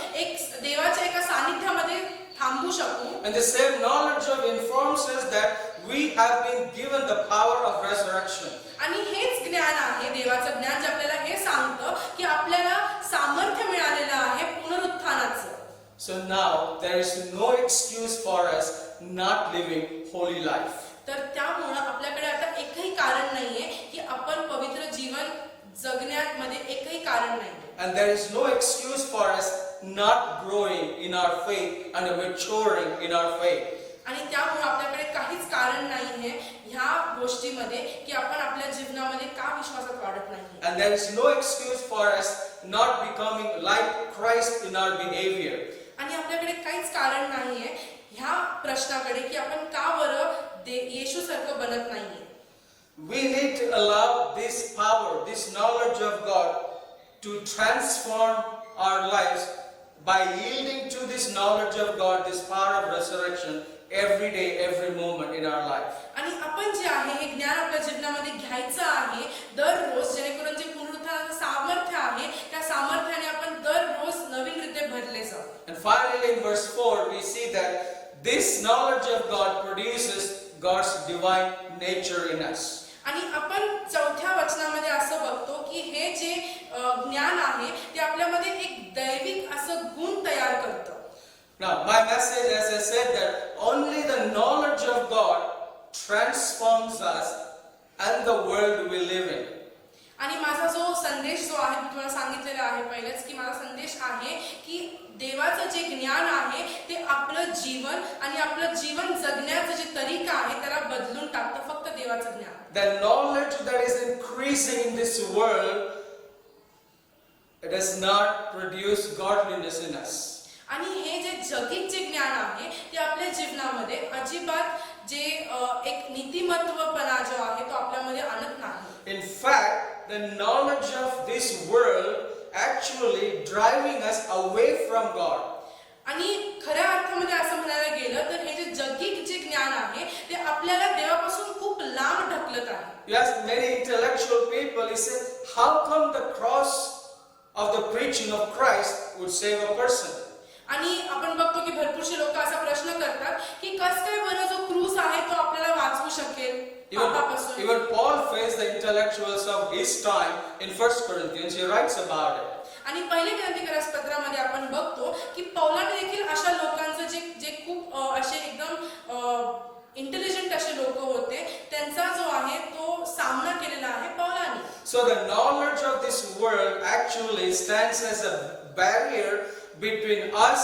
देवाच्या एका सानिध्यामध्ये थांबू शकू. And the same knowledge of informs us that we have been given the power of resurrection. आणि हेच ज्ञान आहे देवाचं ज्ञान जे आपल्याला हे सांगतं की आपल्याला सामर्थ्य मिळालेलं आहे पुनरुत्थानाचं. So now there is no excuse for us not living holy life. तर त्यामुळं आपल्याकडे आता एकही कारण नाहीये की आपण पवित्र जीवन जगण्यामध्ये एकही कारण नाही. And there is no excuse for us not growing in our faith and maturing in our faith. आणि त्यामुळे आपल्याकडे काहीच कारण नाहीये ह्या गोष्टीमध्ये की आपण आपल्या जीवनामध्ये का विश्वासात वाढत नाही. And there is no excuse for us not becoming like Christ in our behavior. आणि आपल्याकडे काहीच कारण नाहीये ह्या प्रश्नाकडे की आपण का बरं येशू सारखं बनत नाहीये. We need to allow this power, this knowledge of God to transform our lives by yielding to this knowledge of God, this power of resurrection, every day, every moment in our life. आणि आपण जे आहे हे ज्ञान आपल्या जीवनामध्ये घ्यायचं आहे दररोज जेणेकरून जे पुनरुत्थानाचं सामर्थ्य आहे त्या सामर्थ्याने आपण दररोज नवीन रीते भरले जाऊ. And finally in verse 4 we see that this knowledge of God produces God's divine nature in us. आणि आपण चौथ्या वचनामध्ये असं बघतो की हे जे ज्ञान आहे ते आपल्यामध्ये एक दैविक असं गुण तयार करतं. Now, my message, as I said, that only the knowledge of God transforms us and the world we live in. आणि माझा जो संदेश जो आहे मी तुम्हाला सांगितलेला आहे पहिलेच की माझा संदेश आहे की देवाचं जे ज्ञान आहे ते आपलं जीवन आणि आपलं जीवन जगण्याचं जे तरीका आहे त्याला बदलून टाकतं. फक्त देवाचं ज्ञान. The knowledge that is increasing in this world, it does not produce godliness in us. आणि हे जे जगिक जे ज्ञान आहे ते आपल्या जीवनामध्ये अजिबात जे एक नीतिमत्वपणा जो आहे तो आपल्यामध्ये आणत नाही. In fact, the knowledge of this world actually driving us away from God. आणि खऱ्या अर्थामध्ये असं म्हणायला गेलं तर हे जे जगिक जे ज्ञान आहे ते आपल्याला देवापासून खूप लांब ढकलत आहे. You ask many intellectual people, he said, how come the cross of the preaching of Christ would save a person? आणि आपण बघतो की भरपूरशी लोक असा प्रश्न करतात की कस काय बरं जो क्रूस आहे तो आपल्याला वाचवू शकेल पापापासून. Even Paul faced the intellectuals of his time in 1 Corinthians. He writes about it. आणि पहिले ग्रंथिकारस पत्रामध्ये आपण बघतो की पौलाने देखील अशा लोकांचं जे खूप असे एकदम इंटेलिजंट असे लोक होते त्यांचा जो आहे तो सामना केलेला आहे पौलाने. So the knowledge of this world actually stands as a barrier between us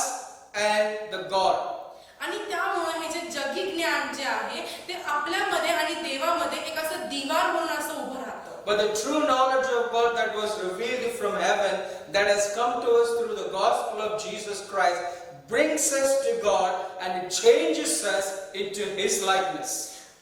and the God. आणि त्यामुळे हे जे जगिक ज्ञान जे आहे ते आपल्यामध्ये आणि देवामध्ये एक असं दिवार म्हणून असं उभं राहतं. But the true knowledge of God that was revealed from heaven, that has come to us through the gospel of Jesus Christ, brings us to God and it changes us into His likeness.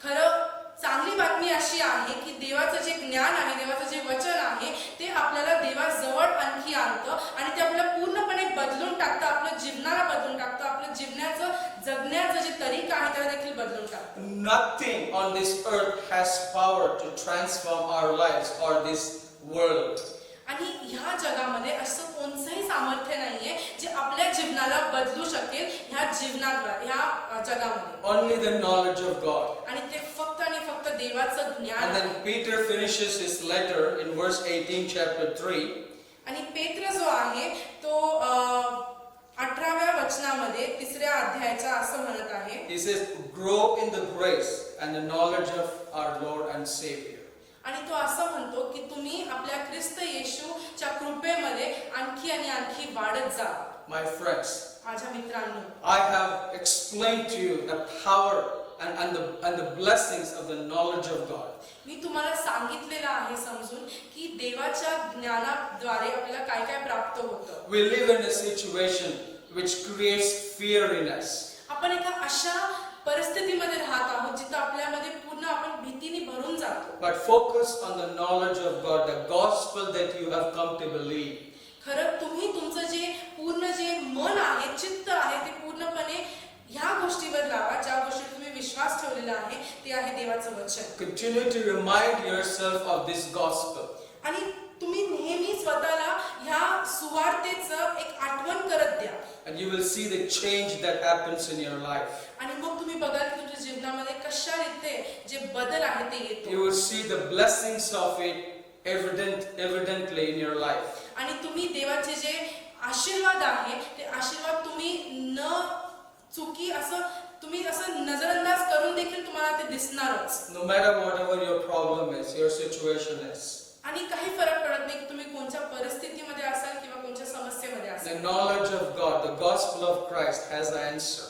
खरं चांगली बातमी अशी आहे की देवाचं जे ज्ञान आहे देवाचं जे वचन आहे ते आपल्याला देवाजवळ आणखी आणतं आणि ते आपल्याला पूर्णपणे बदलून टाकतं. आपल्या जीवनाला बदलून टाकतं. आपल्या जीवनाचं जगण्याचं जे तरीका आहे त्याला देखील बदलून टाकतं. Nothing on this earth has power to transform our lives or this world. आणि ह्या जगामध्ये असं कोणतंही सामर्थ्य नाहीये जे आपल्या जीवनाला बदलू शकेल ह्या जीवनाद्वारे ह्या जगामध्ये. Only the knowledge of God. आणि ते फक्त आणि फक्त देवाचं ज्ञान. And then Peter finishes his letter in verse 18, chapter 3. आणि पेत्र जो आहे तो 18व्या वचनामध्ये 3ऱ्या अध्यायाचा असं म्हणत आहे. He says, grow in the grace and the knowledge of our Lord and Savior. आणि तो असं म्हणतो की तुम्ही आपल्या ख्रिस्त येशूच्या कृपेमध्ये आणखी आणि आणखी वाढत जा. My friends, माझ्या मित्रांनो, I have explained to you the power and the blessings of the knowledge of God. मी तुम्हाला सांगितलेलं आहे समजून की देवाच्या ज्ञानाद्वारे आपल्याला काय काय प्राप्त होतं. We live in a situation which creates fear in us. आपण एका अशा परिस्थितीमध्ये राहत आहोत जिथं आपल्यामध्ये पूर्ण आपण भीतीने भरून जातो. But focus on the knowledge of God, the gospel that you have come to believe. खरं तुम्ही तुमचं जे पूर्ण जे मन आहे चित्त आहे ते पूर्णपणे ह्या गोष्टीवर लावा ज्या गोष्टीवर तुम्ही विश्वास ठेवलेला आहे ते आहे देवाचं वचन. Continue to remind yourself of this gospel. आणि तुम्ही नेहमी स्वतःला ह्या सुवार्तेचं एक आठवण करत द्या. And you will see the change that happens in your life. आणि मग तुम्ही बघाल की तुमच्या जीवनामध्ये कशा रीते जे बदल आहे ते येतो. You will see the blessings of it evidently in your life. आणि तुम्ही देवाचे जे आशीर्वाद आहे ते आशीर्वाद तुम्ही न चुकी असं तुम्ही असं नजरअंदाज करून देखील तुम्हाला ते दिसणारच. No matter whatever your problem is, your situation is. आणि काही फरक पडत नाही की तुम्ही कोणत्या परिस्थितीमध्ये असाल किंवा कोणत्या समस्येमध्ये The असाल. knowledge of God, the gospel of Christ has the answer.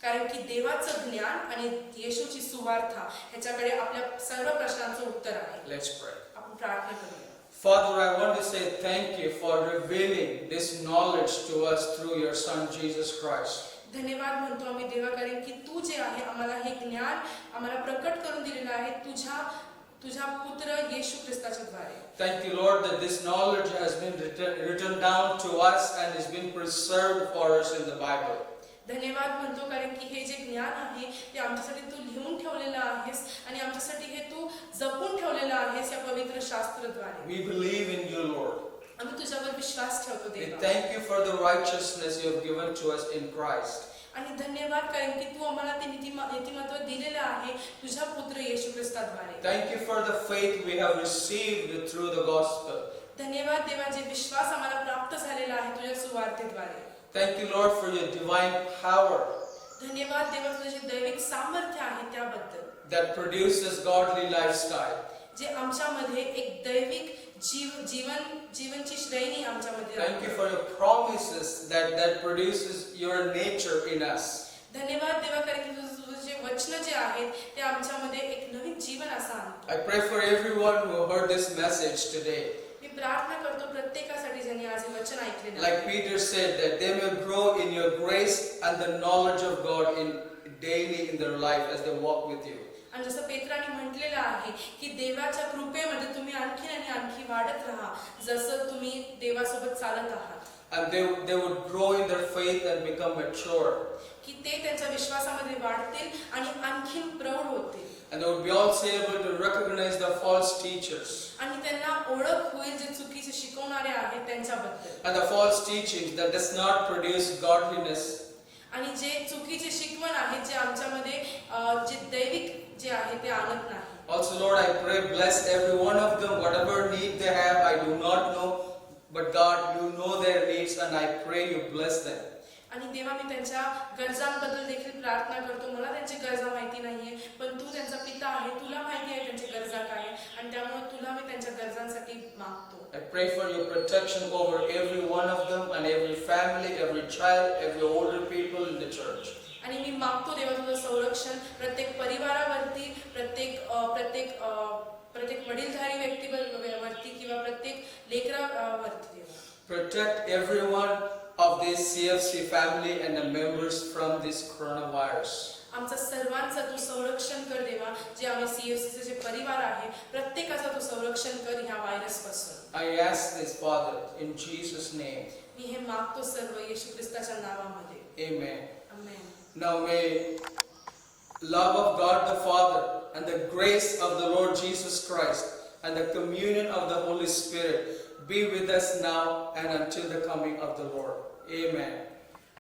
कारण की देवाचं ज्ञान आणि येशूची सुवार्ता ह्याच्याकडे आपल्या सर्व प्रश्नांचं उत्तर आहे. Let's pray. आपण प्रार्थना करूया. Father, I want to say thank you for revealing this knowledge to us through your Son Jesus Christ. धन्यवाद म्हणतो आम्ही देवा कारण की तू जे आहे आम्हाला हे ज्ञान आम्हाला प्रकट करून दिलेलं आहे तुझ्या पुत्र येशू ख्रिस्ताच्या द्वारे. Thank you, Lord, that this knowledge has been written down to us and has been preserved for us in the Bible. धन्यवाद म्हणतो कारण की हे जे ज्ञान आहे ते आमच्यासाठी तू लिहून ठेवलेलं आहेस आणि आमच्यासाठी हे तू जपून ठेवलेलं आहेस या पवित्र शास्त्राद्वारे. We believe in you, Lord. आम्ही तुझ्यावर विश्वास ठेवतो We देवा. thank you for the righteousness you have given to us in Christ. आणि धन्यवाद कारण की तू आम्हाला ते नीतिमत्व दिलेलं आहे तुझ्या पुत्र येशू ख्रिस्ताद्वारे. Thank you for the faith we have received through the gospel. धन्यवाद देवा जे विश्वास आम्हाला प्राप्त झालेला आहे तुझ्या सुवार्तेद्वारे. Thank you, Lord, for your divine power धन्यवाद देवा तुझे जे दैविक सामर्थ्य आहे त्याबद्दल, that produces godly lifestyle. जे आमच्यामध्ये एक दैविक जीवनची श्रेणी आमच्यामध्ये Thank you आहे. for your promises that produces your nature in us. धन्यवाद देवा कारण की तुझं जे वचन जे आहेत ते आमच्यामध्ये एक नवीन जीवन असं आणतं. I pray for everyone who heard this message today. मी प्रार्थना करतो प्रत्येकासाठी ज्यांनी आज हे वचन ऐकले Like Peter said, that they may grow in your grace and the knowledge of God daily in their life as they walk with you. आणि जसं पेत्राने म्हटलेलं आहे की देवाच्या कृपेमध्ये तुम्ही आणखी आणि आणखी वाढत राहा जसं तुम्ही देवासोबत चालत आहात. And they would grow in their faith and become mature. की ते त्यांच्या विश्वासामध्ये वाढतील आणि आणखीन प्रौढ होतील. And they would be also able to recognize the false teachers आणि त्यांना ओळख होईल जे चुकीचे शिकवणारे आहेत त्यांच्याबद्दल. and the false teachings that does not produce godliness. आणि जे चुकीचे शिकवण आहेत जे आमच्यामध्ये जे दैविक जे आहे ते आणत नाही. Also, Lord, I pray, bless every one of them, whatever need they have, I do not know, but God, you know their needs, and I pray you bless them. आणि देवा मी त्यांच्या गरजांबद्दल देखील प्रार्थना करतो. मला त्यांची गरजा माहिती नाहीये पण तू त्यांचा पिता आहे, तुला माहिती आहे त्यांची गरजा काय आहे आणि त्यामुळे तुला मी त्यांच्या गरजांसाठी मागतो. I pray for your protection over every one of them and every family, every child, every older people in the church. आणि मी मागतो देवा तुझं संरक्षण प्रत्येक परिवारावरती, प्रत्येक वडीलधारी व्यक्तीवरती किंवा प्रत्येक लेकरावरती देवा. Protect everyone of this CFC family and the members from this coronavirus. आमचा सर्वांचं तू संरक्षण कर देवा. जे आम्ही CFCचे जे परिवार आहे प्रत्येकाचं तू संरक्षण कर ह्या व्हायरस पासून. I ask this, Father, in Jesus' name. मी हे मागतो सर्व येशू ख्रिस्ताच्या नावामध्ये. Amen. Amen. Now may love of God the Father and the grace of the Lord Jesus Christ and the communion of the Holy Spirit be with us now and until the coming of the Lord. Amen.